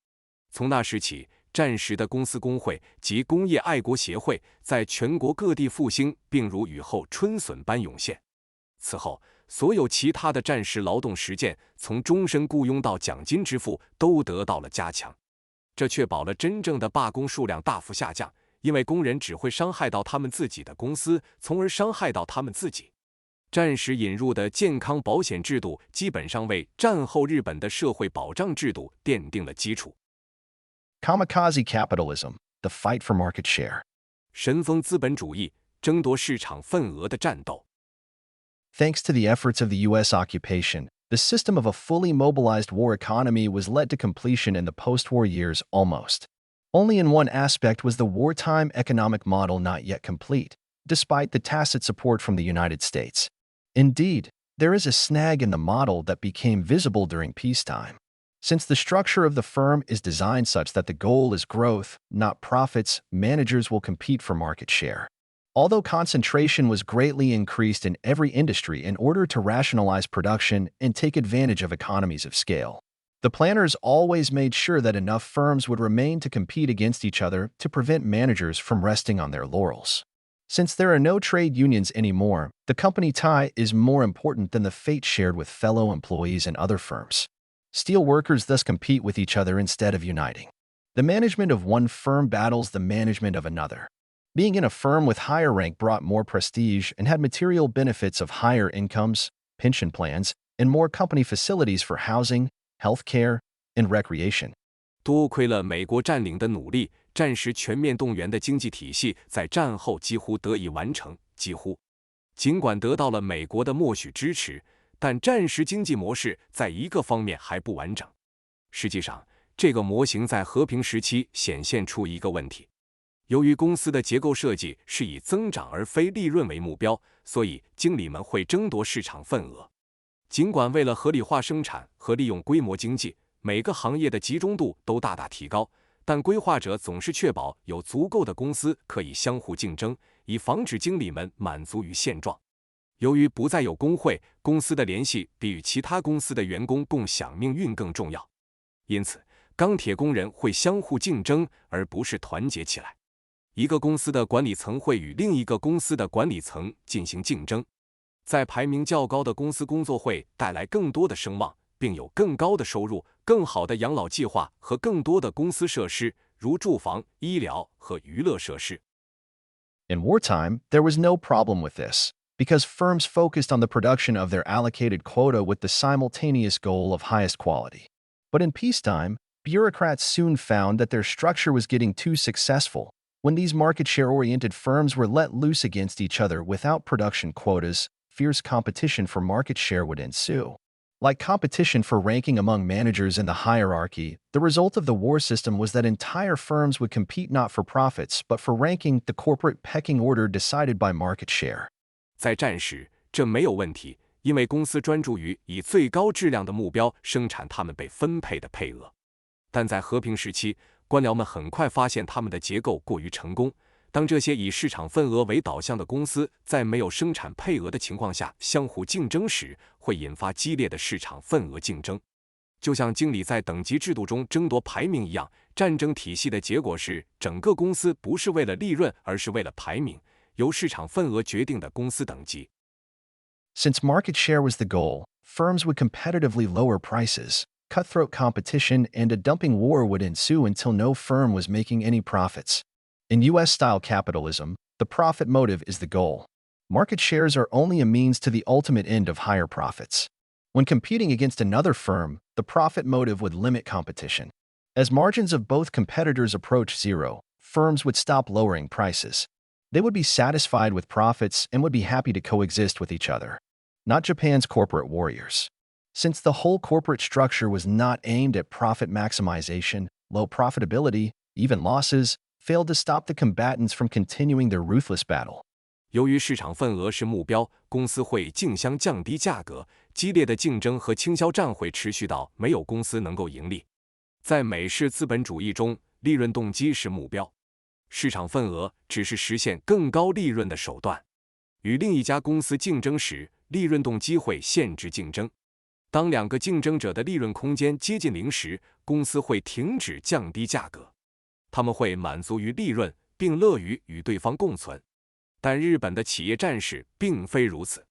从那时起，战时的公司工会及工业爱国协会在全国各地复兴，并如雨后春笋般涌现。此后，所有其他的战时劳动实践，从终身雇佣到奖金支付，都得到了加强。这确保了真正的罢工数量大幅下降，因为工人只会伤害到他们自己的公司，从而伤害到他们自己。战时引入的健康保险制度基本上为战后日本的社会保障制度奠定了基础。Kamikaze capitalism, the fight for market share. 神风资本主义，争夺市场份额的战斗。Thanks to the efforts of the U.S. occupation, the system of a fully mobilized war economy was led to completion in the post-war years almost. Only in one aspect was the wartime economic model not yet complete, despite the tacit support from the United States. Indeed, there is a snag in the model that became visible during peacetime. Since the structure of the firm is designed such that the goal is growth, not profits, managers will compete for market share. Although concentration was greatly increased in every industry in order to rationalize production and take advantage of economies of scale, the planners always made sure that enough firms would remain to compete against each other to prevent managers from resting on their laurels. Since there are no trade unions anymore, the company tie is more important than the fate shared with fellow employees in other firms. Steel workers thus compete with each other instead of uniting. The management of one firm battles the management of another. Being in a firm with higher rank brought more prestige and had material benefits of higher incomes, pension plans, and more company facilities for housing, health care, and recreation. 多亏了美国占领的努力，战时全面动员的经济体系在战后几乎得以完成。尽管得到了美国的默许支持，但战时经济模式在一个方面还不完整。实际上，这个模型在和平时期显现出一个问题。由于公司的结构设计是以增长而非利润为目标，所以经理们会争夺市场份额。尽管为了合理化生产和利用规模经济，每个行业的集中度都大大提高，但规划者总是确保有足够的公司可以相互竞争，以防止经理们满足于现状。由于不再有工会，公司的联系比与其他公司的员工共享命运更重要。因此，钢铁工人会相互竞争，而不是团结起来。一个公司的管理层会与另一个公司的管理层进行竞争，在排名较高的公司工作会带来更多的声望，并有更高的收入、更好的养老计划和更多的公司设施，如住房、医疗和娱乐设施。In wartime, there was no problem with this, because firms focused on the production of their allocated quota with the simultaneous goal of highest quality. But in peacetime, bureaucrats soon found that their structure was getting too successful. When these market share-oriented firms were let loose against each other without production quotas, fierce competition for market share would ensue. Like competition for ranking among managers in the hierarchy, the result of the war system was that entire firms would compete not for profits but for ranking, the corporate pecking order decided by market share. 在战时，这没有问题，因为公司专注于以最高质量的目标生产他们被分配的配额。但在和平时期，官僚们很快发现他们的结构过于成功。当这些以市场份额为导向的公司在没有生产配额的情况下相互竞争时，会引发激烈的市场份额竞争。就像经理在等级制度中争夺排名一样，战争体系的结果是整个公司不是为了利润，而是为了排名，由市场份额决定的公司等级。Since market share was the goal, firms would competitively lower prices. Cutthroat competition and a dumping war would ensue until no firm was making any profits. In U.S.-style capitalism, the profit motive is the goal. Market shares are only a means to the ultimate end of higher profits. When competing against another firm, the profit motive would limit competition. As margins of both competitors approach zero, firms would stop lowering prices. They would be satisfied with profits and would be happy to coexist with each other. Not Japan's corporate warriors. Since the whole corporate structure was not aimed at profit maximization, low profitability, even losses, failed to stop the combatants from continuing their ruthless battle. 由于市场份额是目标，公司会竞相降低价格，激烈的竞争和倾销战会持续到没有公司能够盈利。在美式资本主义中，利润动机是目标，市场份额只是实现更高利润的手段。与另一家公司竞争时，利润动机会限制竞争。当两个竞争者的利润空间接近零时，公司会停止降低价格。他们会满足于利润，并乐于与对方共存。但日本的企业战士并非如此。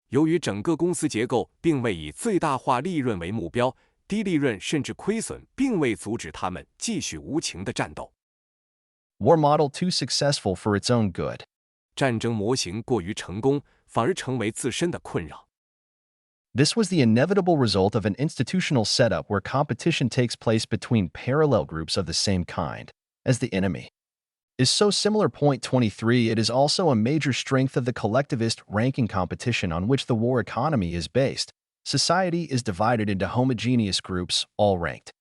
由于整个公司结构并未以最大化利润为目标，低利润甚至亏损并未阻止他们继续无情的战斗。War model too successful for its own good. 战争模型过于成功，反而成为自身的困扰。This was the inevitable result of an institutional setup where competition takes place between parallel groups of the same kind as the enemy. Is so similar. Point 23. It is also a major strength of the collectivist ranking competition on which the war economy is based. Society is divided into homogeneous groups, all ranked.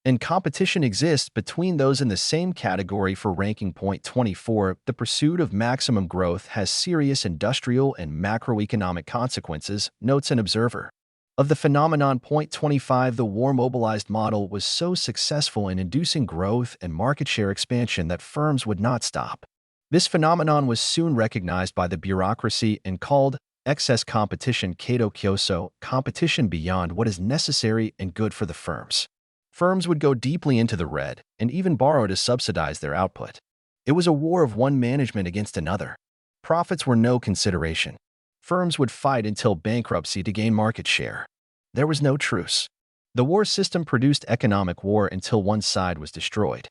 And competition exists between those in the same category for ranking. Point 24. The pursuit of maximum growth has serious industrial and macroeconomic consequences, notes an observer. Of the phenomenon. Point 25. The war-mobilized model was so successful in inducing growth and market share expansion that firms would not stop. This phenomenon was soon recognized by the bureaucracy and called excess competition, Kato Kyoso, competition beyond what is necessary and good for the firms. Firms would go deeply into the red and even borrow to subsidize their output. It was a war of one management against another. Profits were no consideration. Firms would fight until bankruptcy to gain market share. There was no truce. The war system produced economic war until one side was destroyed.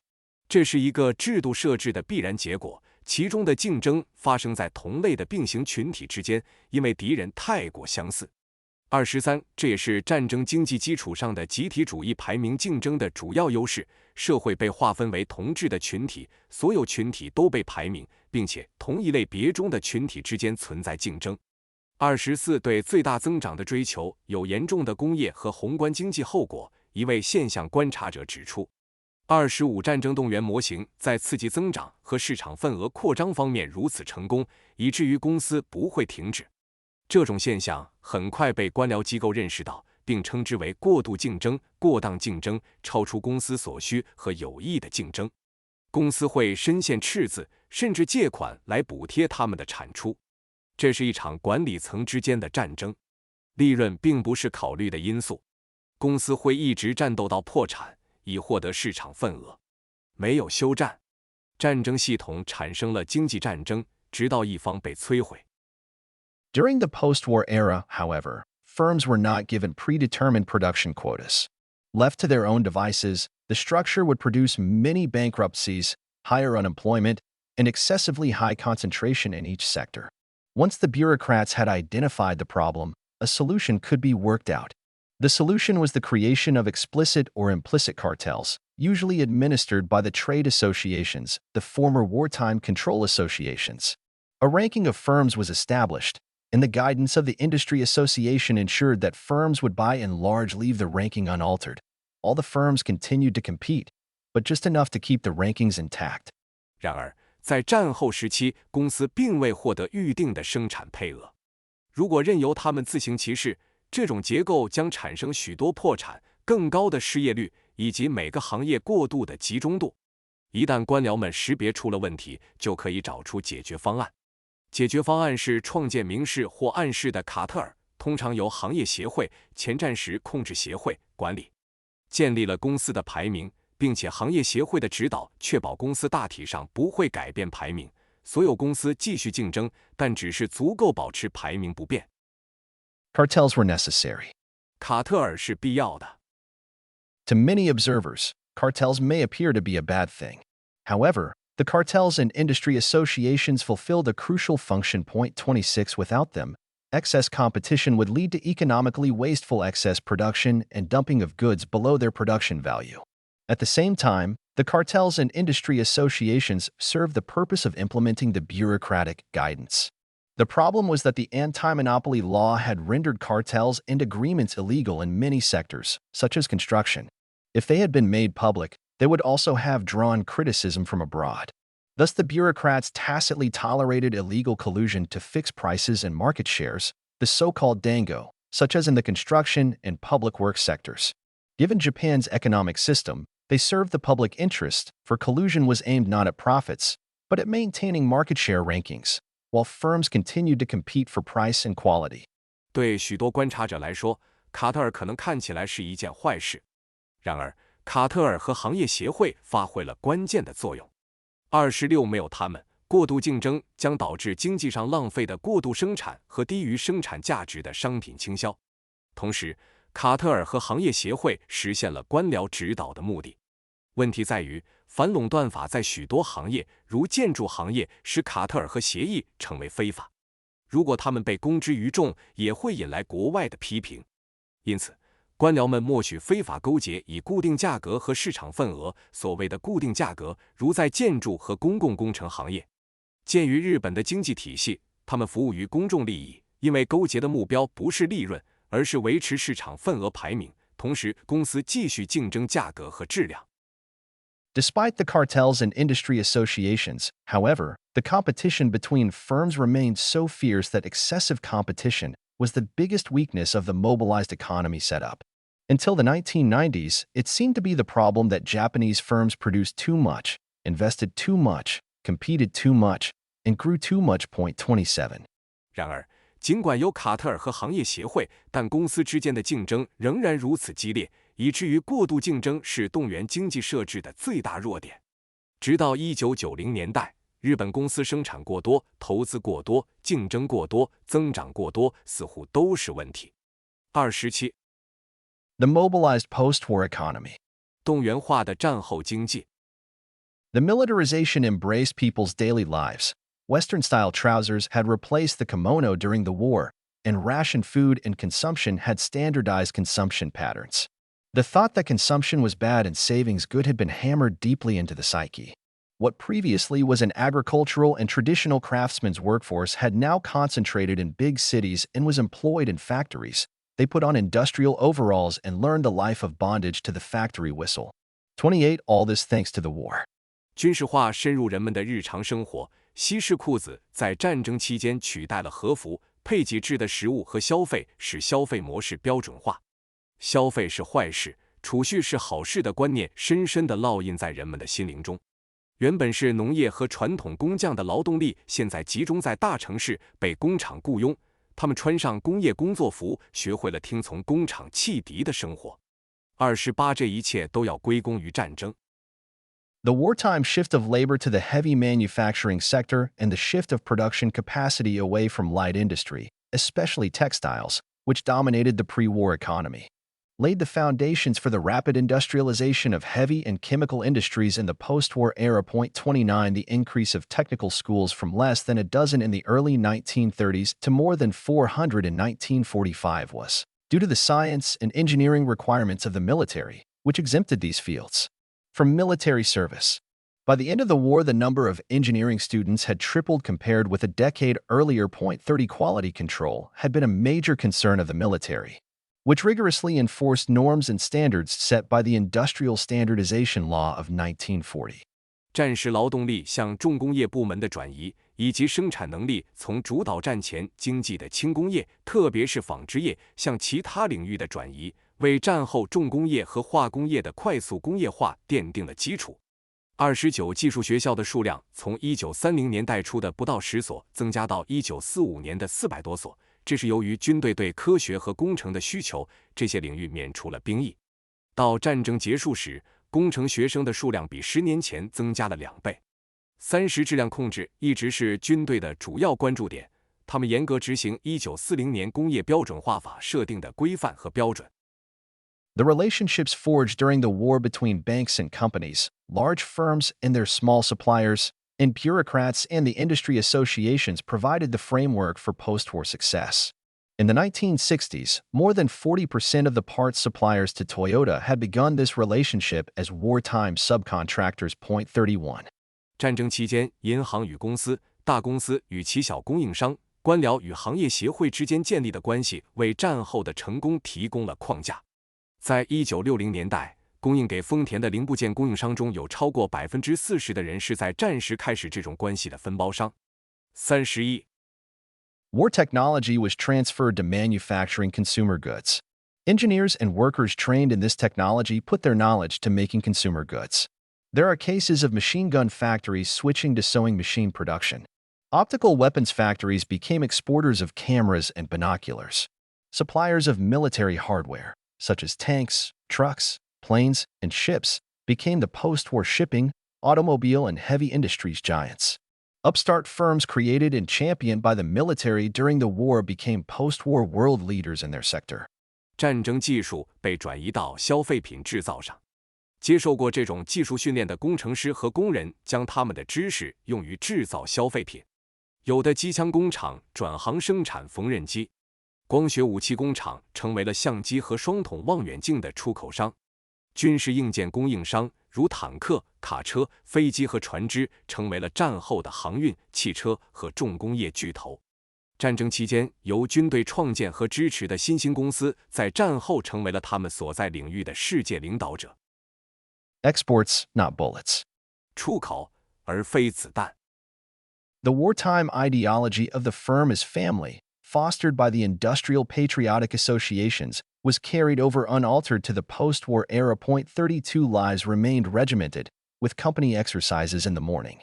这是一个制度设置的必然结果，其中的竞争发生在同类的并行群体之间，因为敌人太过相似。23，这也是战争经济基础上的集体主义排名竞争的主要优势。社会被划分为同质的群体，所有群体都被排名，并且同一类别中的群体之间存在竞争。24，对最大增长的追求有严重的工业和宏观经济后果。一位现象观察者指出，25战争动员模型在刺激增长和市场份额扩张方面如此成功，以至于公司不会停止。这种现象很快被官僚机构认识到，并称之为过度竞争、过当竞争、超出公司所需和有益的竞争。公司会深陷赤字，甚至借款来补贴他们的产出。这是一场管理层之间的战争，利润并不是考虑的因素。公司会一直战斗到破产，以获得市场份额。没有休战。战争系统产生了经济战争，直到一方被摧毁。During the post-war era, however, firms were not given predetermined production quotas. Left to their own devices, the structure would produce many bankruptcies, higher unemployment, and excessively high concentration in each sector. Once the bureaucrats had identified the problem, a solution could be worked out. The solution was the creation of explicit or implicit cartels, usually administered by the trade associations, the former wartime control associations. A ranking of firms was established, and the guidance of the industry association ensured that firms would by and large leave the ranking unaltered. All the firms continued to compete, but just enough to keep the rankings intact. 然而，在战后时期，公司并未获得预定的生产配额。如果任由他们自行其事，这种结构将产生许多破产、更高的失业率以及每个行业过度的集中度。一旦官僚们识别出了问题，就可以找出解决方案。解决方案是创建明示或暗示的卡特尔，通常由行业协会、前战时控制协会管理。建立了公司的排名，并且行业协会的指导确保公司大体上不会改变排名，所有公司继续竞争，但只是足够保持排名不变。Cartels were necessary. 卡特尔是必要的。To many observers, cartels may appear to be a bad thing. However, the cartels and industry associations fulfilled a crucial function. 26 Without them, excess competition would lead to economically wasteful excess production and dumping of goods below their production value. At the same time, the cartels and industry associations served the purpose of implementing the bureaucratic guidance. The problem was that the anti-monopoly law had rendered cartels and agreements illegal in many sectors, such as construction. If they had been made public, they would also have drawn criticism from abroad. Thus, the bureaucrats tacitly tolerated illegal collusion to fix prices and market shares, the so-called dango, such as in the construction and public works sectors. Given Japan's economic system, they served the public interest, for collusion was aimed not at profits, but at maintaining market share rankings, while firms continued to compete for price and quality. 对许多观察者来说，卡特尔可能看起来是一件坏事。然而，卡特尔和行业协会发挥了关键的作用。26没有他们，过度竞争将导致经济上浪费的过度生产和低于生产价值的商品倾销。同时，卡特尔和行业协会实现了官僚指导的目的。问题在于，反垄断法在许多行业，如建筑行业，使卡特尔和协议成为非法。如果他们被公之于众，也会引来国外的批评。因此，官僚们默许非法勾结以固定价格和市场份额，所谓的固定价格，如在建筑和公共工程行业。鉴于日本的经济体系，他们服务于公众利益，因为勾结的目标不是利润，而是维持市场份额排名，同时公司继续竞争价格和质量。Despite the cartels and industry associations, however, the competition between firms remained so fierce that excessive competition was the biggest weakness of the mobilized economy setup. Until the 1990s, it seemed to be the problem that Japanese firms produced too much, invested too much, competed too much, and grew too much. 27. 然而，尽管有卡特尔和行业协会，但公司之间的竞争仍然如此激烈，以至于过度竞争是动员经济设置的最大弱点。直到1990年代，日本公司生产过多、投资过多、竞争过多、增长过多，似乎都是问题。27. The mobilized post-war economy. 动员化的战后经济。The militarization embraced people's daily lives. Western-style trousers had replaced the kimono during the war, and ration food and consumption had standardized consumption patterns. The thought that consumption was bad and savings good had been hammered deeply into the psyche. What previously was an agricultural and traditional craftsman's workforce had now concentrated in big cities and was employed in factories. They put on industrial overalls and learned the life of bondage to the factory whistle. 28. All this thanks to the war. 军事化深入人们的日常生活，西式裤子在战争期间取代了和服，配给制的食物和消费使消费模式标准化。消费是坏事，储蓄是好事的观念深深地烙印在人们的心灵中。原本是农业和传统工匠的劳动力，现在集中在大城市，被工厂雇佣。他们穿上工业工作服，学会了听从工厂汽笛的生活。28，这一切都要归功于战争。The wartime shift of labor to the heavy manufacturing sector and the shift of production capacity away from light industry, especially textiles, which dominated the pre-war economy, laid the foundations for the rapid industrialization of heavy and chemical industries in the post-war era. 29 The increase of technical schools from less than a dozen in the early 1930s to more than 400 in 1945 was due to the science and engineering requirements of the military, which exempted these fields from military service. By the end of the war, the number of engineering students had tripled compared with a decade earlier. 30 Quality control had been a major concern of the military, which rigorously enforced norms and standards set by the Industrial Standardization Law of 1940. 战时劳动力向重工业部门的转移，以及生产能力从主导战前经济的轻工业，特别是纺织业，向其他领域的转移，为战后重工业和化工业的快速工业化奠定了基础。29技术学校的数量从1930年代初的不到10所增加到1945年的400多所，这是由于军队对科学和工程的需求，这些领域免除了兵役。到战争结束时，工程学生的数量比10年前增加了2倍。30质量控制一直是军队的主要关注点，他们严格执行1940年工业标准化法设定的规范和标准。The relationships forged during the war between banks and companies, large firms and their small suppliers, and bureaucrats and the industry associations provided the framework for post-war success. In the 1960s, more than 40% of the parts suppliers to Toyota had begun this relationship as wartime subcontractors. 31. 战争期间，银行与公司、大公司与其小供应商、官僚与行业协会之间建立的关系，为战后的成功提供了框架。在1960年代，供应给丰田的零部件供应商中有超过40%的人是在战时开始这种关系的分包商。31. War technology was transferred to manufacturing consumer goods. Engineers and workers trained in this technology put their knowledge to making consumer goods. There are cases of machine gun factories switching to sewing machine production. Optical weapons factories became exporters of cameras and binoculars. Suppliers of military hardware, such as tanks, trucks, planes, and ships, became the post-war shipping, automobile, and heavy industries giants. Upstart firms created and championed by the military during the war became post-war world leaders in their sector. 战争技术被转移到消费品制造上。接受过这种技术训练的工程师和工人将他们的知识用于制造消费品。有的机枪工厂转行生产缝纫机，光学武器工厂成为了相机和双筒望远镜的出口商，军事硬件供应商如坦克、卡车、飞机和船只成为了战后的航运、汽车和重工业巨头。战争期间由军队创建和支持的新兴公司在战后成为了他们所在领域的世界领导者。Exports, not bullets. 出口而非子弹。The wartime ideology of the firm as family, fostered by the industrial patriotic associations, was carried over unaltered to the post-war era. 32 Lives remained regimented, with company exercises in the morning,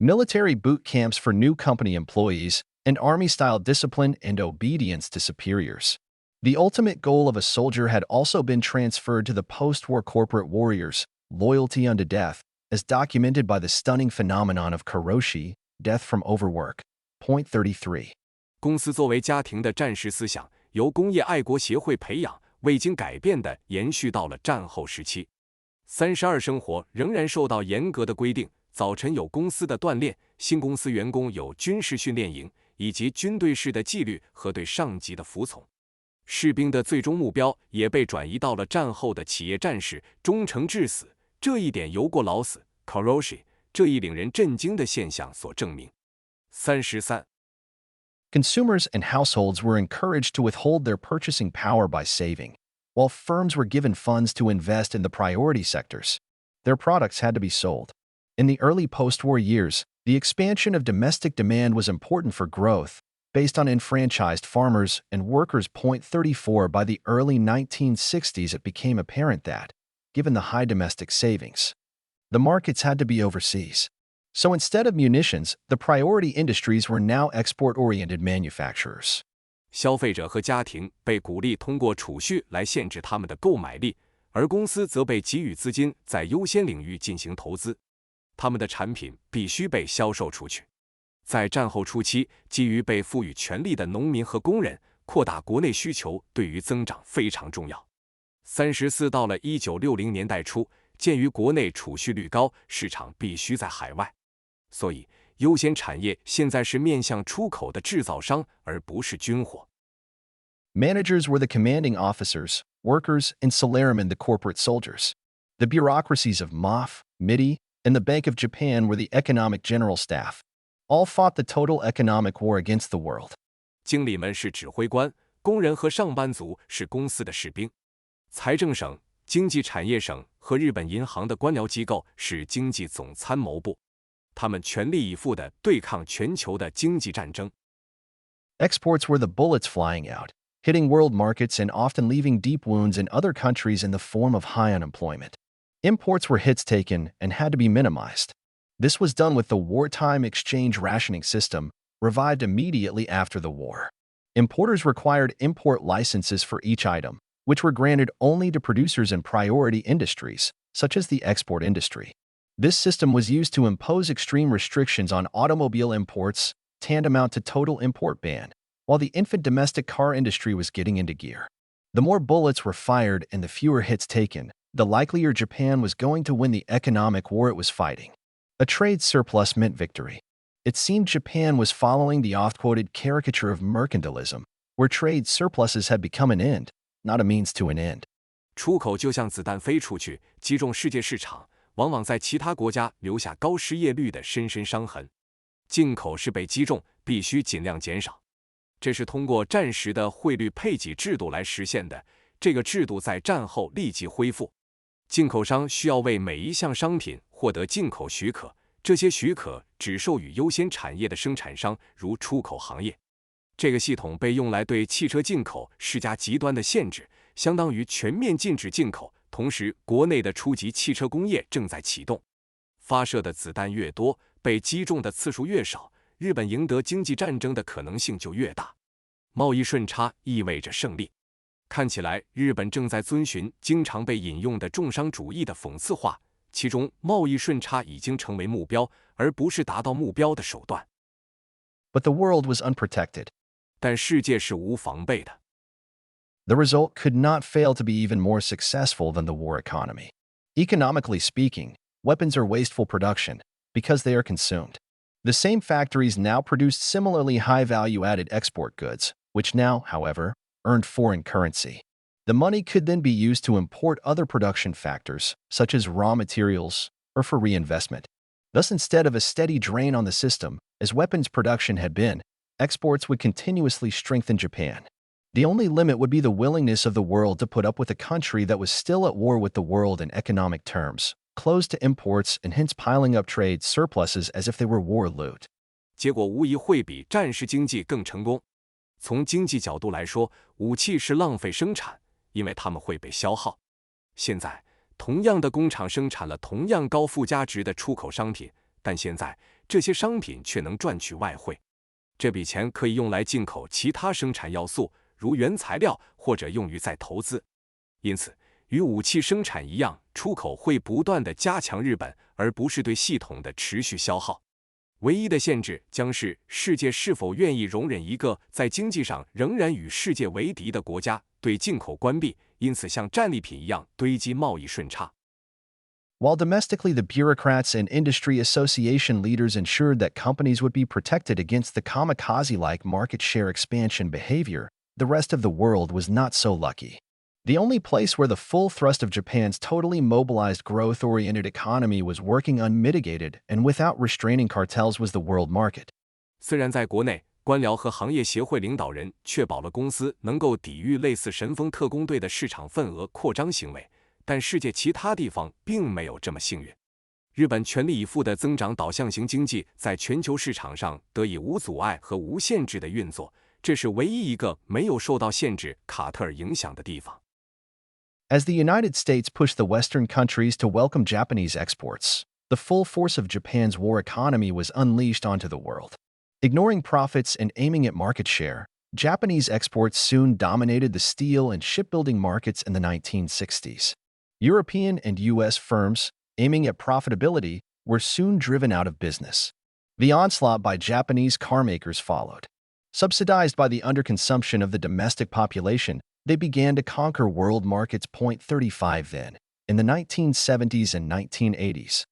military boot camps for new company employees, and army-style discipline and obedience to superiors. The ultimate goal of a soldier had also been transferred to the post-war corporate warriors, loyalty unto death, as documented by the stunning phenomenon of karoshi, death from overwork. 33. 公司作为家庭的战时思想，由工业爱国协会培养，未经改变地延续到了战后时期。32生活仍然受到严格的规定，早晨有公司的锻炼，新公司员工有军事训练营，以及军队式的纪律和对上级的服从。士兵的最终目标也被转移到了战后的企业战士，忠诚至死，这一点由过劳死 karoshi 这一令人震惊的现象所证明。33. Consumers and households were encouraged to withhold their purchasing power by saving, while firms were given funds to invest in the priority sectors. Their products had to be sold. In the early post-war years, the expansion of domestic demand was important for growth, based on enfranchised farmers and workers. 34 By the early 1960s, it became apparent that, given the high domestic savings, the markets had to be overseas. So instead of munitions, the priority industries were now export-oriented manufacturers. 消费者和家庭被鼓励通过储蓄来限制他们的购买力，而公司则被给予资金在优先领域进行投资。他们的产品必须被销售出去。在战后初期，基于被赋予权力的农民和工人，扩大国内需求对于增长非常重要。34到了1960年代初，鉴于国内储蓄率高，市场必须在海外，所以优先产业现在是面向出口的制造商，而不是军火。Managers were the commanding officers, workers, and salarymen the corporate soldiers. The bureaucracies of MOF, MIDI, and the Bank of Japan were the economic general staff. All fought the total economic war against the world. 经理们是指挥官，工人和上班族是公司的士兵。财政省、经济产业省和日本银行的官僚机构是经济总参谋部，他们全力以赴地对抗全球的经济战争。Exports were the bullets flying out, hitting world markets and often leaving deep wounds in other countries in the form of high unemployment. Imports were hits taken and had to be minimized. This was done with the wartime exchange rationing system, revived immediately after the war. Importers required import licenses for each item, which were granted only to producers in priority industries, such as the export industry. This system was used to impose extreme restrictions on automobile imports, tantamount to total import ban, while the infant domestic car industry was getting into gear. The more bullets were fired and the fewer hits taken, the likelier Japan was going to win the economic war it was fighting. A trade surplus meant victory. It seemed Japan was following the oft-quoted caricature of mercantilism, where trade surpluses had become an end, not a means to an end. 出口就像子弹飞出去，击中世界市场，往往在其他国家留下高失业率的深深伤痕。进口是被击中，必须尽量减少。这是通过战时的汇率配给制度来实现的，这个制度在战后立即恢复。进口商需要为每一项商品获得进口许可，这些许可只授予优先产业的生产商，如出口行业。这个系统被用来对汽车进口施加极端的限制，相当于全面禁止进口。同时，国内的初级汽车工业正在启动。发射的子弹越多，被击中的次数越少，日本赢得经济战争的可能性就越大。贸易顺差意味着胜利。看起来，日本正在遵循经常被引用的重商主义的讽刺话，其中贸易顺差已经成为目标，而不是达到目标的手段。But the world was unprotected. 但世界是无防备的。The result could not fail to be even more successful than the war economy. Economically speaking, weapons are wasteful production because they are consumed. The same factories now produced similarly high value-added export goods, which now, however, earned foreign currency. The money could then be used to import other production factors, such as raw materials, or for reinvestment. Thus, instead of a steady drain on the system, as weapons production had been, exports would continuously strengthen Japan. The only limit would be the willingness of the world to put up with a country that was still at war with the world in economic terms, closed to imports and hence piling up trade surpluses as if they were war loot. 结果无疑会比战时经济更成功。从经济角度来说，武器是浪费生产，因为它们会被消耗。现在，同样的工厂生产了同样高附加值的出口商品，但现在这些商品却能赚取外汇。这笔钱可以用来进口其他生产要素，如原材料，或者用于再投资。因此，与武器生产一样，出口会不断地加强日本，而不是对系统的持续消耗。唯一的限制将是世界是否愿意容忍一个在经济上仍然与世界为敌的国家对进口关闭，因此像战利品一样堆积贸易顺差。While domestically the bureaucrats and industry association leaders ensured that companies would be protected against the kamikaze-like market share expansion behavior, the rest of the world was not so lucky. The only place where the full thrust of Japan's totally mobilized growth-oriented economy was working unmitigated and without restraining cartels was the world market. 虽然在国内，官僚和行业协会领导人确保了公司能够抵御类似神风特工队的市场份额扩张行为，但世界其他地方并没有这么幸运。日本全力以赴的增长导向型经济在全球市场上得以无阻碍和无限制的运作，这是唯一一个没有受到限制卡特尔影响的地方。As the United States pushed the Western countries to welcome Japanese exports, the full force of Japan's war economy was unleashed onto the world. Ignoring profits and aiming at market share, Japanese exports soon dominated the steel and shipbuilding markets in the 1960s. European and U.S. firms, aiming at profitability, were soon driven out of business. The onslaught by Japanese carmakers followed. Subsidized by the underconsumption of the domestic population, they began to conquer world markets. 35 Then, in the 1970s and 1980s,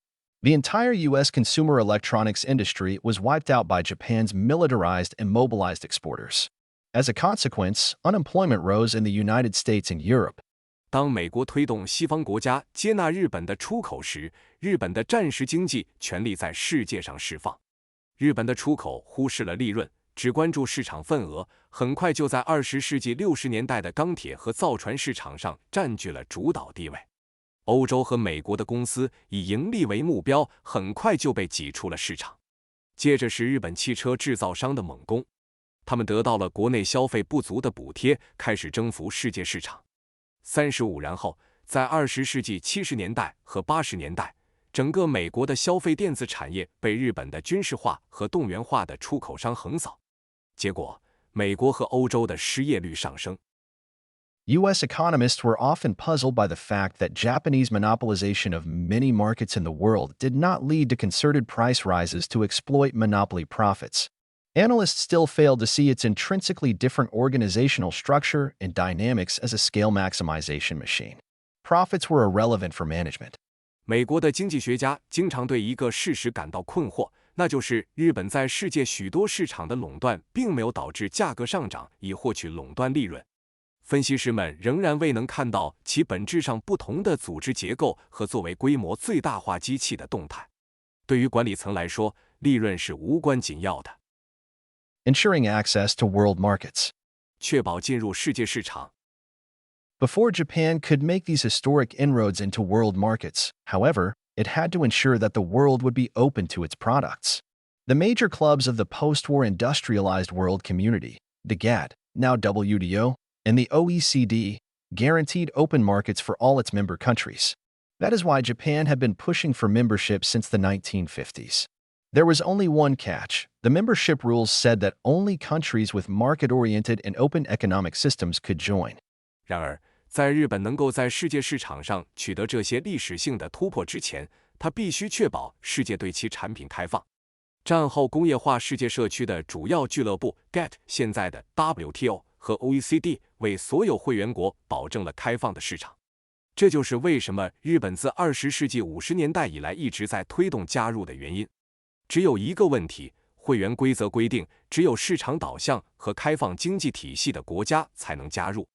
the entire U.S. consumer electronics industry was wiped out by Japan's militarized and mobilized exporters. As a consequence, unemployment rose in the United States and Europe. 当美国推动西方国家接纳日本的出口时，日本的战时经济权力在世界上释放。日本的出口忽视了利润，只关注市场份额，很快就在20世纪60年代的钢铁和造船市场上占据了主导地位。欧洲和美国的公司以盈利为目标，很快就被挤出了市场。接着是日本汽车制造商的猛攻，他们得到了国内消费不足的补贴，开始征服世界市场。35然后，在20世纪70年代和80年代，整个美国的消费电子产业被日本的军事化和动员化的出口商横扫，结果美国和欧洲的失业率上升。U.S. economists were often puzzled by the fact that Japanese monopolization of many markets in the world did not lead to concerted price rises to exploit monopoly profits. Analysts still failed to see its intrinsically different organizational structure and dynamics as a scale maximization machine. Profits were irrelevant for management. 美国的经济学家经常对一个事实感到困惑，那就是日本在世界许多市场的垄断并没有导致价格上涨以获取垄断利润。分析师们仍然未能看到其本质上不同的组织结构和作为规模最大化机器的动态。对于管理层来说，利润是无关紧要的。Ensuring access to world markets. 确保进入世界市场。Before Japan could make these historic inroads into world markets, however, it had to ensure that the world would be open to its products. The major clubs of the post-war industrialized world community, the GATT, now WTO, and the OECD, guaranteed open markets for all its member countries. That is why Japan had been pushing for membership since the 1950s. There was only one catch. The membership rules said that only countries with market-oriented and open economic systems could join. 然而，在日本能够在世界市场上取得这些历史性的突破之前，它必须确保世界对其产品开放。战后工业化世界社区的主要俱乐部 GATT 现在的 WTO 和 OECD 为所有会员国保证了开放的市场。这就是为什么日本自20世纪50年代以来一直在推动加入的原因。只有一个问题，会员规则规定，只有市场导向和开放经济体系的国家才能加入。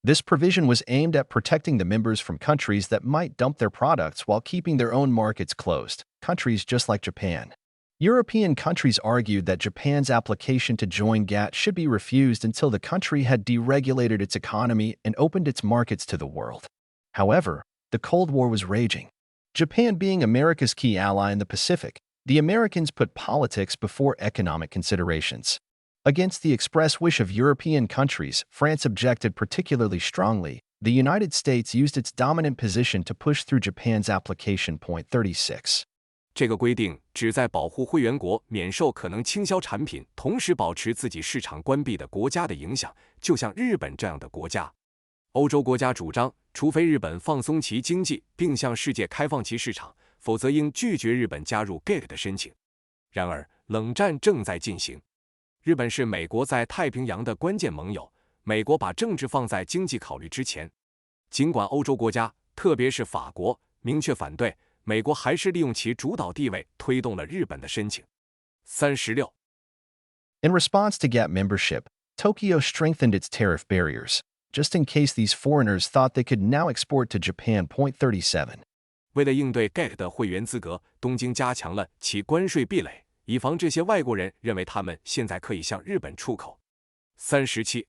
This provision was aimed at protecting the members from countries that might dump their products while keeping their own markets closed, countries just like Japan. European countries argued that Japan's application to join GATT should be refused until the country had deregulated its economy and opened its markets to the world. However, the Cold War was raging. Japan being America's key ally in the Pacific, the Americans put politics before economic considerations. Against the express wish of European countries, France objected particularly strongly. The United States used its dominant position to push through Japan's application. 36. 这个规定旨在保护会员国免受可能倾销产品，同时保持自己市场关闭的国家的影响，就像日本这样的国家。欧洲国家主张，除非日本放松其经济并向世界开放其市场，否则应拒绝日本加入 GATT 的申请。然而，冷战正在进行。日本是美国在太平洋的关键盟友，美国把政治放在经济考虑之前。尽管欧洲国家，特别是法国，明确反对，美国还是利用其主导地位推动了日本的申请。36. In response to GATT membership, Tokyo strengthened its tariff barriers, just in case these foreigners thought they could now export to Japan. 37. 为了应对 GATT 的会员资格，东京加强了其关税壁垒，以防这些外国人认为他们现在可以向日本出口。37.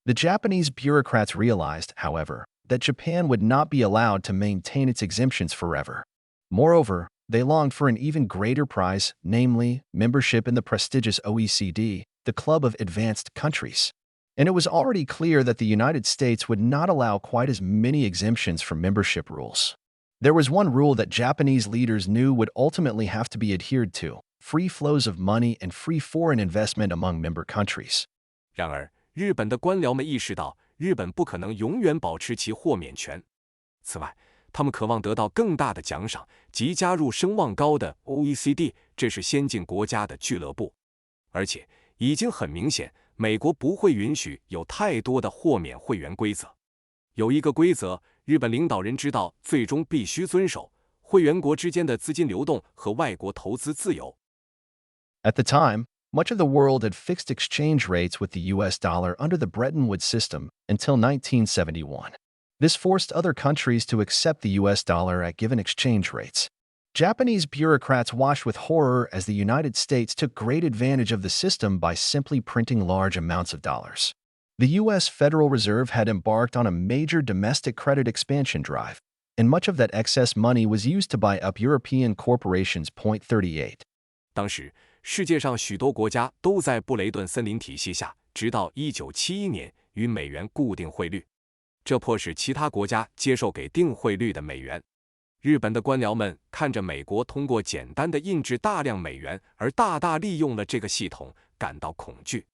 The Japanese bureaucrats realized, however, that Japan would not be allowed to maintain its exemptions forever. Moreover, they longed for an even greater prize, namely, membership in the prestigious OECD, the club of advanced countries. And it was already clear that the United States would not allow quite as many exemptions from membership rules. There was one rule that Japanese leaders knew would ultimately have to be adhered to: free flows of money and free foreign investment among member countries. 然而，日本的官僚们意识到，日本不可能永远保持其豁免权。此外，他们渴望得到更大的奖赏，即加入声望高的 OECD， 这是先进国家的俱乐部。而且已经很明显，美国不会允许有太多的豁免会员规则。有一个规则，日本领导人知道最终必须遵守：会员国之间的资金流动和外国投资自由。At the time, much of the world had fixed exchange rates with the US dollar under the Bretton Woods system until 1971. This forced other countries to accept the US dollar at given exchange rates. Japanese bureaucrats watched with horror as the United States took great advantage of the system by simply printing large amounts of dollars. The U.S. Federal Reserve had embarked on a major domestic credit expansion drive, and much of that excess money was used to buy up European corporations. 38. 当时，世界上许多国家都在布雷顿森林体系下，直到1971年与美元固定汇率，这迫使其他国家接受给定汇率的美元。日本的官僚们看着美国通过简单的印制大量美元而大大利用了这个系统，感到恐惧。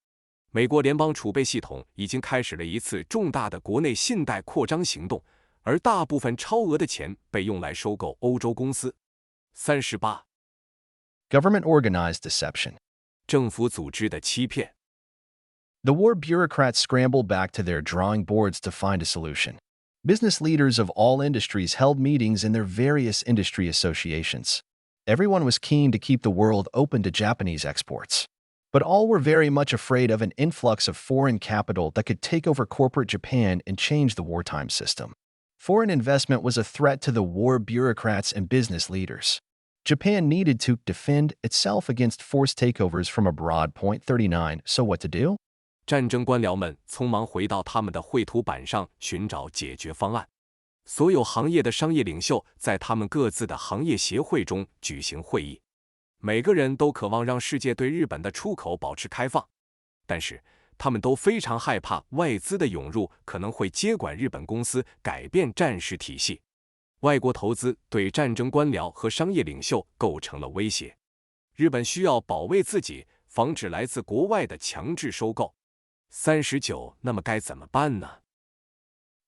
美国联邦储备系统已经开始了一次重大的国内信贷扩张行动，而大部分超额的钱被用来收购欧洲公司。38. Government organized deception. 政府组织的欺骗。The war bureaucrats scrambled back to their drawing boards to find a solution. Business leaders of all industries held meetings in their various industry associations. Everyone was keen to keep the world open to Japanese exports. But all were very much afraid of an influx of foreign capital that could take over corporate Japan and change the wartime system. Foreign investment was a threat to the war bureaucrats and business leaders. Japan needed to defend itself against forced takeovers from abroad. 39. So what to do? 战争官僚们匆忙回到他们的绘图板上寻找解决方案。所有行业的商业领袖在他们各自的行业协会中举行会议。每个人都渴望让世界对日本的出口保持开放，但是他们都非常害怕外资的涌入可能会接管日本公司，改变战时体系。外国投资对战争官僚和商业领袖构成了威胁。日本需要保卫自己，防止来自国外的强制收购。39. 那么该怎么办呢？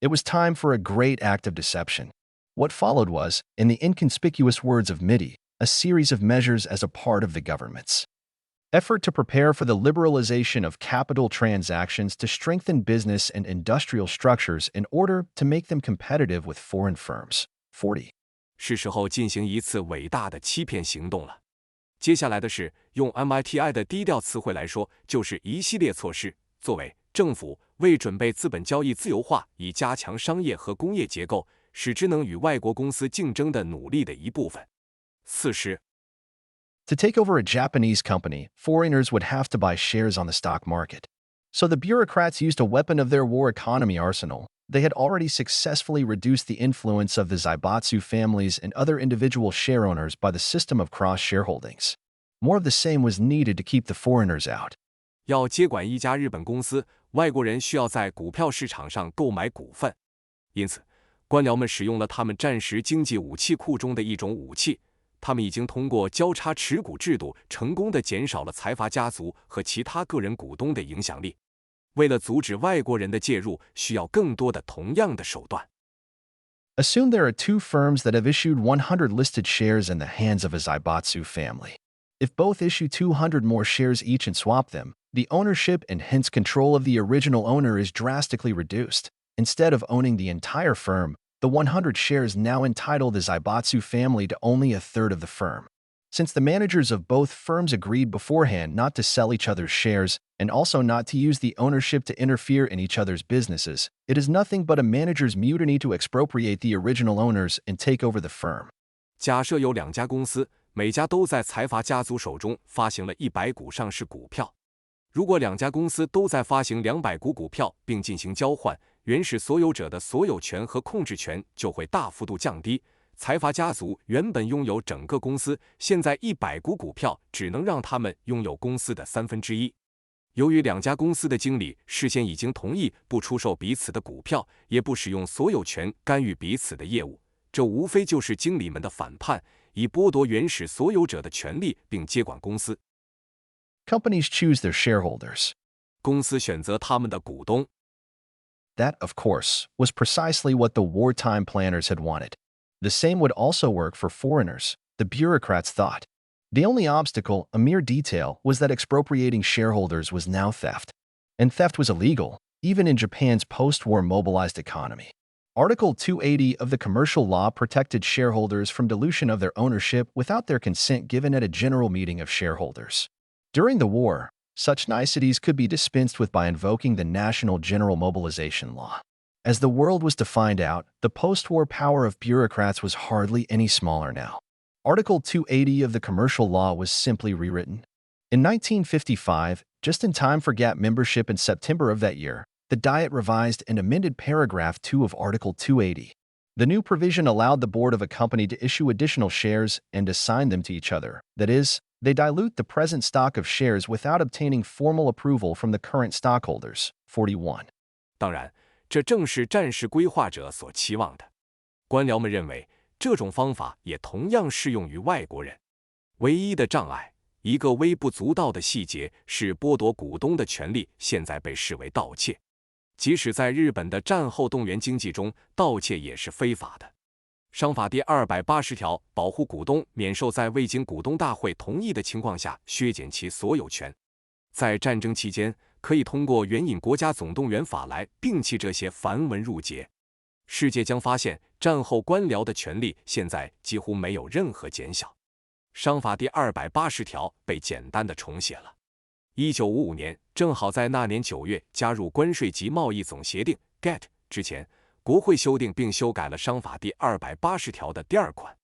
It was time for a great act of deception. What followed was, in the inconspicuous words of Mitty, a series of measures as a part of the government's effort to prepare for the liberalization of capital transactions to strengthen business and industrial structures in order to make them competitive with foreign firms. 40. 是时候进行一次伟大的欺骗行动了。接下来的是，用 MITI 的低调词汇来说，就是一系列措施，作为政府为准备资本交易自由化以加强商业和工业结构，使之能与外国公司竞争的努力的一部分。40. To take over a Japanese company, foreigners would have to buy shares on the stock market. So the bureaucrats used a weapon of their war economy arsenal. They had already successfully reduced the influence of the Zaibatsu families and other individual share owners by the system of cross-shareholdings. More of the same was needed to keep the foreigners out. 要接管一家日本公司，外国人需要在股票市场上购买股份。因此，官僚们使用了他们战时经济武器库中的一种武器。他们已经通过交叉持股制度成功地减少了财阀家族和其他个人股东的影响力。为了阻止外国人的介入，需要更多的同样的手段。Assume there are two firms that have issued 100 listed shares in the hands of a Zaibatsu family. If both issue 200 more shares each and swap them, the ownership and hence control of the original owner is drastically reduced. Instead of owning the entire firm, the 100 shares now entitle the Zaibatsu family to only a third of the firm. Since the managers of both firms agreed beforehand not to sell each other's shares and also not to use the ownership to interfere in each other's businesses, it is nothing but a manager's mutiny to expropriate the original owners and take over the firm. 假设有两家公司，每家都在财阀家族手中发行了100股上市股票。如果两家公司都在发行200股股票并进行交换，原始所有者的所有权和控制权就会大幅度降低。财阀家族原本拥有整个公司，现在100股股票只能让他们拥有公司的1/3。由于两家公司的经理事先已经同意不出售彼此的股票，也不使用所有权干预彼此的业务，这无非就是经理们的反叛，以剥夺原始所有者的权利并接管公司。Companies choose their shareholders. 公司选择他们的股东。That, of course, was precisely what the wartime planners had wanted. The same would also work for foreigners, the bureaucrats thought. The only obstacle, a mere detail, was that expropriating shareholders was now theft. And theft was illegal, even in Japan's post-war mobilized economy. Article 280 of the Commercial Law protected shareholders from dilution of their ownership without their consent given at a general meeting of shareholders. During the war, such niceties could be dispensed with by invoking the National General Mobilization Law. As the world was to find out, the post-war power of bureaucrats was hardly any smaller now. Article 280 of the Commercial Law was simply rewritten. In 1955, just in time for GATT membership in September of that year, the Diet revised and amended paragraph 2 of Article 280. The new provision allowed the board of a company to issue additional shares and assign them to each other. That is, they dilute the present stock of shares without obtaining formal approval from the current stockholders. 41. 当然，这正是战时规划者所期望的。官僚们认为，这种方法也同样适用于外国人。唯一的障碍，一个微不足道的细节，是剥夺股东的权利现在被视为盗窃。即使在日本的战后动员经济中，盗窃也是非法的。商法第280条保护股东免受在未经股东大会同意的情况下削减其所有权。在战争期间，可以通过援引国家总动员法来摒弃这些繁文缛节。世界将发现，战后官僚的权力现在几乎没有任何减小。商法第280条被简单的重写了。1955年，正好在那年9月加入关税及贸易总协定 GATT 之前，国会修订并修改了商法第280条的第2款。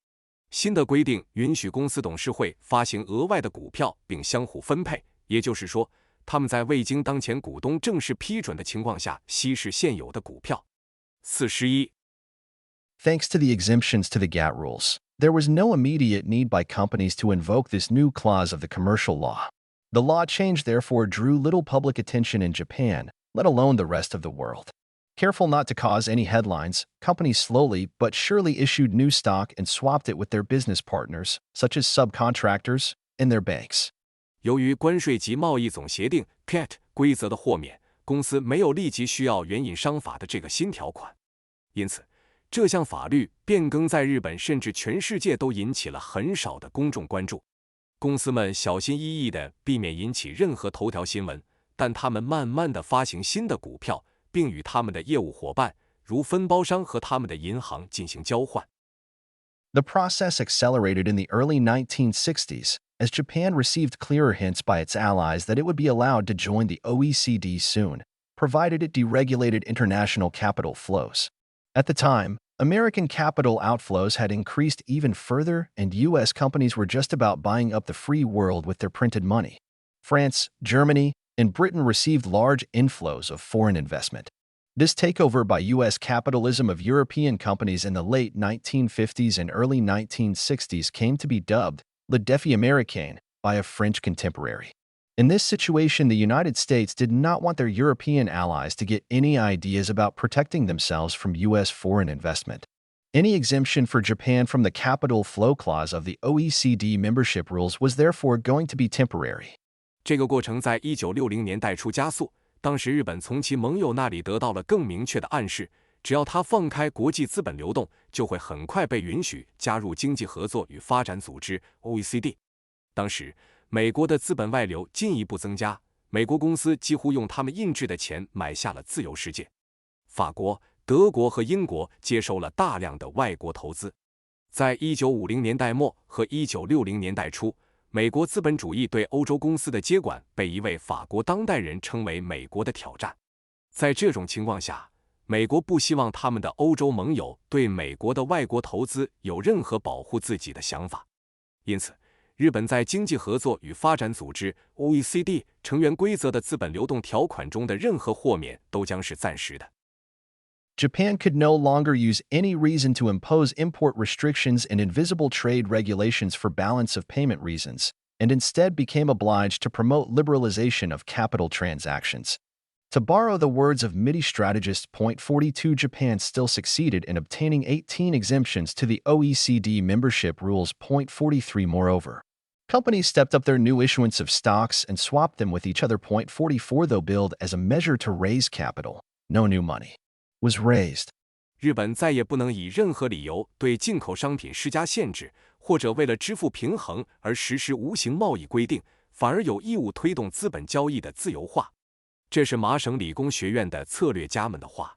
新的规定允许公司董事会发行额外的股票并相互分配，也就是说，他们在未经当前股东正式批准的情况下稀释现有的股票。41. Thanks to the exemptions to the GATT rules, there was no immediate need by companies to invoke this new clause of the commercial law. The law change therefore drew little public attention in Japan, let alone the rest of the world. Careful not to cause any headlines, companies slowly but surely issued new stock and swapped it with their business partners, such as subcontractors, and their banks. 由于关税及贸易总协定 GATT 规则的豁免，公司没有立即需要援引商法的这个新条款，因此，这项法律变更在日本甚至全世界都引起了很少的公众关注。公司们小心翼翼地避免引起任何头条新闻，但他们慢慢地发行新的股票，并与他们的业务伙伴，如分包商和他们的银行进行交换。The process accelerated in the early 1960s, as Japan received clearer hints by its allies that it would be allowed to join the OECD soon, provided it deregulated international capital flows. At the time, American capital outflows had increased even further, and U.S. companies were just about buying up the free world with their printed money. France, Germany, and Britain received large inflows of foreign investment. This takeover by U.S. capitalism of European companies in the late 1950s and early 1960s came to be dubbed le défi américain by a French contemporary. In this situation, the United States did not want their European allies to get any ideas about protecting themselves from U.S. foreign investment. Any exemption for Japan from the capital flow clause of the OECD membership rules was therefore going to be temporary. 这个过程在1960年代初加速，当时日本从其盟友那里得到了更明确的暗示，只要他放开国际资本流动，就会很快被允许加入经济合作与发展组织 OECD。当时，美国的资本外流进一步增加，美国公司几乎用他们印制的钱买下了自由世界。法国、德国和英国接收了大量的外国投资。在1950年代末和1960年代初，美国资本主义对欧洲公司的接管被一位法国当代人称为美国的挑战。在这种情况下，美国不希望他们的欧洲盟友对美国的外国投资有任何保护自己的想法，因此，日本在经济合作与发展组织 OECD 成员规则的资本流动条款中的任何豁免都将是暂时的。Japan could no longer use any reason to impose import restrictions and invisible trade regulations for balance of payment reasons, and instead became obliged to promote liberalization of capital transactions. To borrow the words of MIDI strategist .42, Japan still succeeded in obtaining 18 exemptions to the OECD membership rules. .43 Moreover, companies stepped up their new issuance of stocks and swapped them with each other. .44 Though billed as a measure to raise capital, no new money was raised. 日本再也不能以任何理由对进口商品施加限制，或者为了支付平衡而实施无形贸易规定，反而有义务推动资本交易的自由化。这是麻省理工学院的策略家们的话。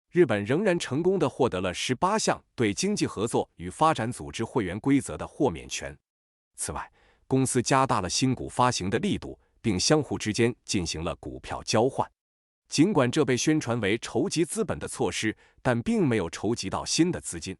日本仍然成功地获得了18项对经济合作与发展组织会员规则的豁免权。此外，公司加大了新股发行的力度，并相互之间进行了股票交换。尽管这被宣传为筹集资本的措施，但并没有筹集到新的资金。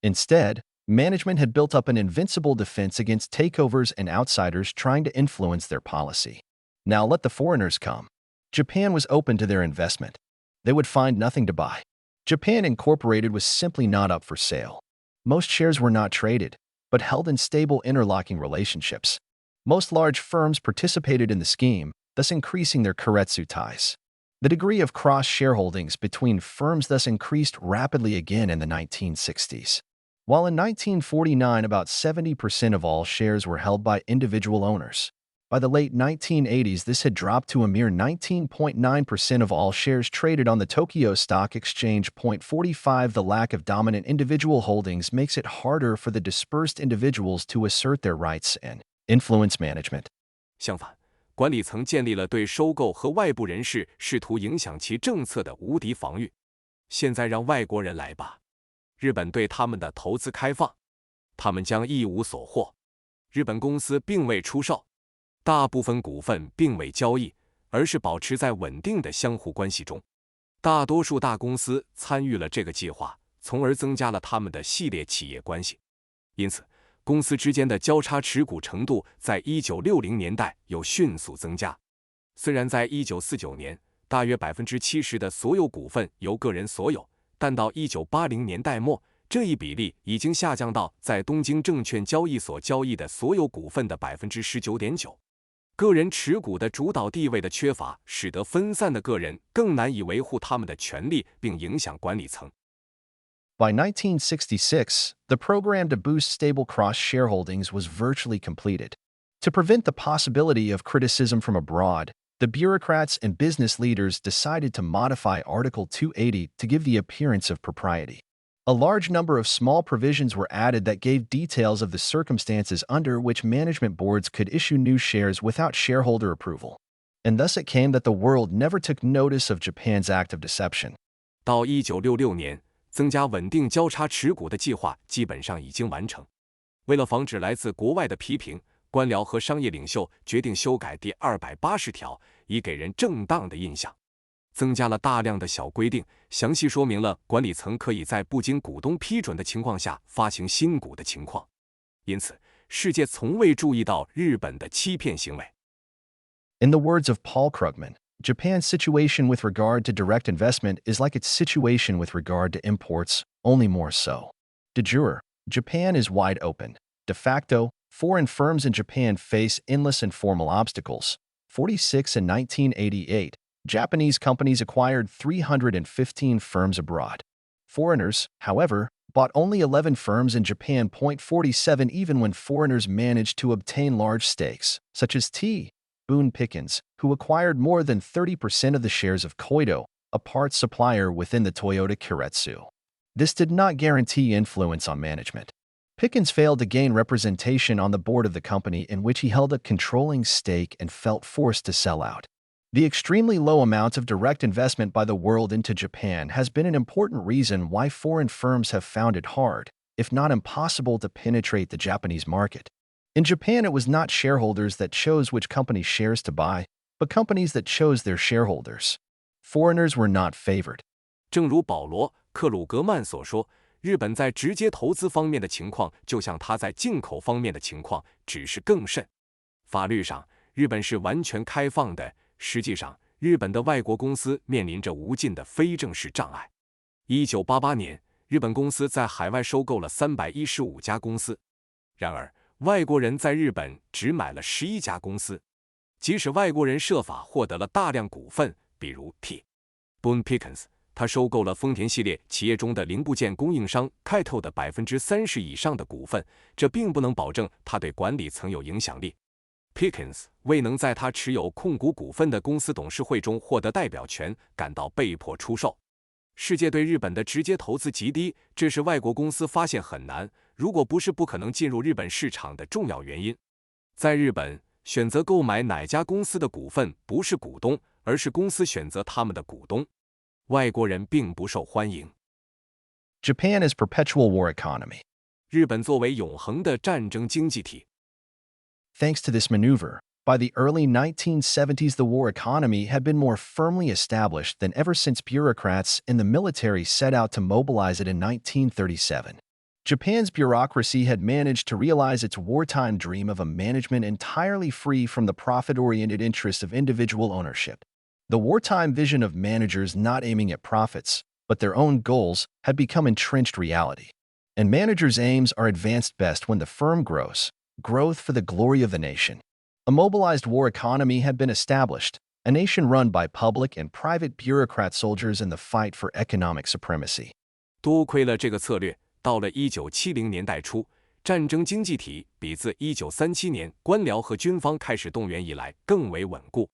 Instead, management had built up an invincible defense against takeovers and outsiders trying to influence their policy. Now let the foreigners come. Japan was open to their investment. They would find nothing to buy. Japan Incorporated was simply not up for sale. Most shares were not traded, but held in stable interlocking relationships. Most large firms participated in the scheme, thus increasing their keiretsu ties. The degree of cross-shareholdings between firms thus increased rapidly again in the 1960s. While in 1949 about 70% of all shares were held by individual owners, by the late 1980s this had dropped to a mere 19.9% of all shares traded on the Tokyo Stock Exchange. 45 The lack of dominant individual holdings makes it harder for the dispersed individuals to assert their rights and influence management. 相反，管理层建立了对收购和外部人士试图影响其政策的无敌防御。现在让外国人来吧。日本对他们的投资开放，他们将一无所获。日本公司并未出售，大部分股份并未交易，而是保持在稳定的相互关系中。大多数大公司参与了这个计划，从而增加了他们的系列企业关系。因此，公司之间的交叉持股程度在1960年代有迅速增加。虽然在1949年，大约70%的所有股份由个人所有，但到1980年代末，这一比例已经下降到在东京证券交易所交易的所有股份的19.9%。个人持股的主导地位的缺乏，使得分散的个人更难以维护他们的权利并影响管理层。By 1966, the program to boost stable cross-shareholdings was virtually completed. To prevent the possibility of criticism from abroad, the bureaucrats and business leaders decided to modify Article 280 to give the appearance of propriety. A large number of small provisions were added that gave details of the circumstances under which management boards could issue new shares without shareholder approval. And thus it came that the world never took notice of Japan's act of deception. 到1966年，增加稳定交叉持股的计划基本上已经完成。为了防止来自国外的批评，官僚和商业领袖决定修改第280条，以给人正当的印象。增加了大量的小规定，详细说明了管理层可以在不经股东批准的情况下发行新股的情况。因此，世界从未注意到日本的欺骗行为。In the words of Paul Krugman, Japan's situation with regard to direct investment is like its situation with regard to imports, only more so. De jure, Japan is wide open. De facto, foreign firms in Japan face endless and formal obstacles. 46 in 1988, Japanese companies acquired 315 firms abroad. Foreigners, however, bought only 11 firms in Japan. 47 Even when foreigners managed to obtain large stakes, such as T. Boone Pickens, who acquired more than 30% of the shares of Koito, a parts supplier within the Toyota Keiretsu. This did not guarantee influence on management. Pickens failed to gain representation on the board of the company in which he held a controlling stake and felt forced to sell out. The extremely low amount of direct investment by the world into Japan has been an important reason why foreign firms have found it hard, if not impossible, to penetrate the Japanese market. In Japan, it was not shareholders that chose which company's shares to buy, but companies that chose their shareholders. Foreigners were not favored. 正如保罗·克鲁格曼所说，日本在直接投资方面的情况，就像他在进口方面的情况，只是更甚。法律上，日本是完全开放的，实际上，日本的外国公司面临着无尽的非正式障碍。1988年，日本公司在海外收购了315家公司。然而，外国人在日本只买了11家公司。即使外国人设法获得了大量股份，比如 T. Boone Pickens， 他收购了丰田系列企业中的零部件供应商 Kaito 的30%以上的股份，这并不能保证他对管理层有影响力。Pickens 未能在他持有控股股份的公司董事会中获得代表权，感到被迫出售。世界对日本的直接投资极低，这是外国公司发现很难，如果不是不可能进入日本市场的重要原因。在日本，选择购买哪家公司的股份不是股东，而是公司选择他们的股东。外国人并不受欢迎。Japan is perpetual war economy. 日本作为永恒的战争经济体。Thanks to this maneuver, by the early 1970s, the war economy had been more firmly established than ever since bureaucrats in the military set out to mobilize it in 1937. Japan's bureaucracy had managed to realize its wartime dream of a management entirely free from the profit-oriented interests of individual ownership. The wartime vision of managers not aiming at profits, but their own goals, had become entrenched reality. And managers' aims are advanced best when the firm grows, growth for the glory of the nation. A mobilized war economy had been established, a nation run by public and private bureaucrat soldiers in the fight for economic supremacy. 多亏了这个策略，到了1970年代初，战争经济体比自1937年官僚和军方开始动员以来更为稳固。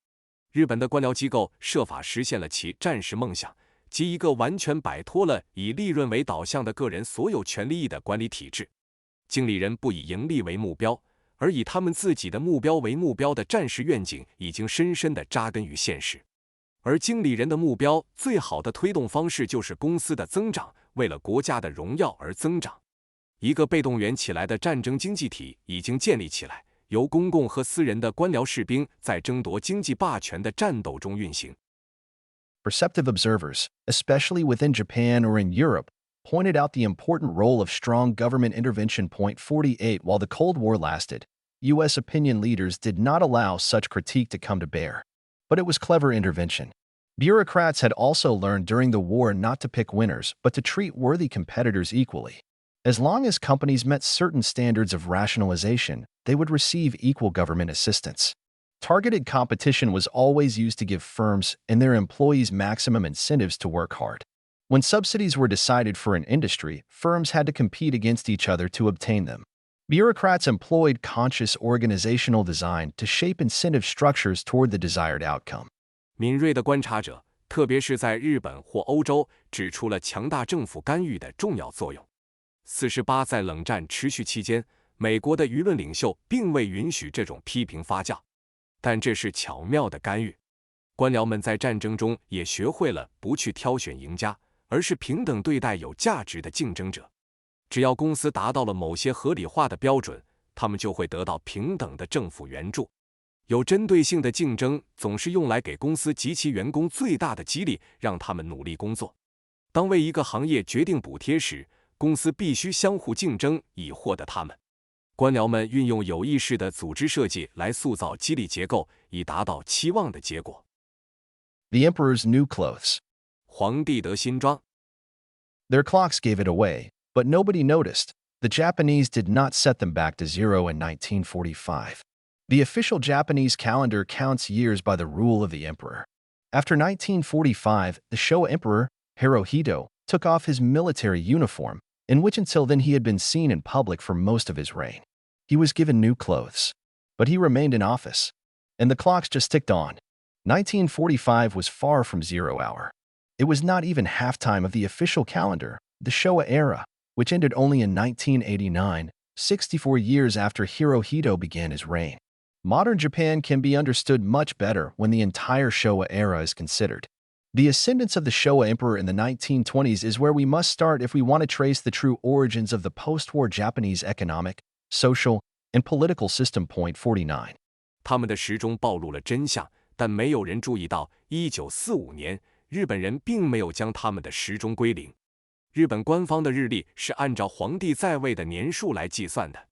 日本的官僚机构设法实现了其战时梦想，即一个完全摆脱了以利润为导向的个人所有权利益的管理体制。经理人不以盈利为目标，而以他们自己的目标为目标的战时愿景已经深深地扎根于现实。而经理人的目标最好的推动方式就是公司的增长，为了国家的荣耀而增长。一个被动员起来的战争经济体已经建立起来，由公共和私人的官僚士兵在争夺经济霸权的战斗中运行。Perceptive observers, especially within Japan or in Europe, pointed out the important role of strong government intervention. 48 While the Cold War lasted, U.S. opinion leaders did not allow such critique to come to bear. But it was clever intervention. Bureaucrats had also learned during the war not to pick winners, but to treat worthy competitors equally. As long as companies met certain standards of rationalization, they would receive equal government assistance. Targeted competition was always used to give firms and their employees maximum incentives to work hard. When subsidies were decided for an industry, firms had to compete against each other to obtain them. Bureaucrats employed conscious organizational design to shape incentive structures toward the desired outcome. 敏锐的观察者，特别是在日本或欧洲，指出了强大政府干预的重要作用。48在冷战持续期间，美国的舆论领袖并未允许这种批评发酵，但这是巧妙的干预。官僚们在战争中也学会了不去挑选赢家，而是平等对待有价值的竞争者。只要公司达到了某些合理化的标准，他们就会得到平等的政府援助。有针对性的竞争总是用来给公司及其员工最大的激励，让他们努力工作。当为一个行业决定补贴时，公司必须相互竞争以获得它们。官僚们运用有意识的组织设计来塑造激励结构，以达到期望的结果。The emperor's new clothes. 皇帝的新装。Their clocks gave it away, but nobody noticed. The Japanese did not set them back to zero in 1945. The official Japanese calendar counts years by the rule of the emperor. After 1945, the Showa emperor, Hirohito, took off his military uniform, in which until then he had been seen in public for most of his reign. He was given new clothes, but he remained in office, and the clocks just ticked on. 1945 was far from 0 hour. It was not even halftime of the official calendar, the Showa era, which ended only in 1989, 64 years after Hirohito began his reign. Modern Japan can be understood much better when the entire Showa era is considered. The ascendance of the Showa emperor in the 1920s is where we must start if we want to trace the true origins of the post-war Japanese economic, social, and political system. 49. 他们的时钟暴露了真相，但没有人注意到1945年，日本人并没有将他们的时钟归零。日本官方的日历是按照皇帝在位的年数来计算的。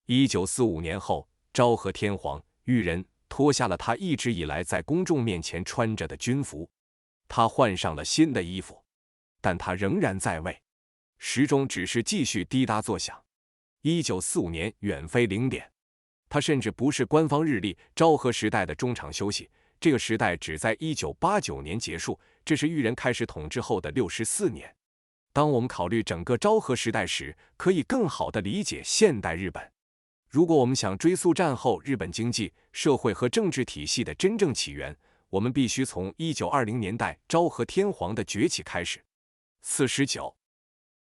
1945年后，昭和天皇裕仁脱下了他一直以来在公众面前穿着的军服，他换上了新的衣服，但他仍然在位。时钟只是继续滴答作响。1945年远非0点，它甚至不是官方日历昭和时代的中场休息，这个时代只在1989年结束，这是裕仁开始统治后的64年。当我们考虑整个昭和时代时，可以更好地理解现代日本。如果我们想追溯战后日本经济、社会和政治体系的真正起源，我们必须从1920年代昭和天皇的崛起开始。49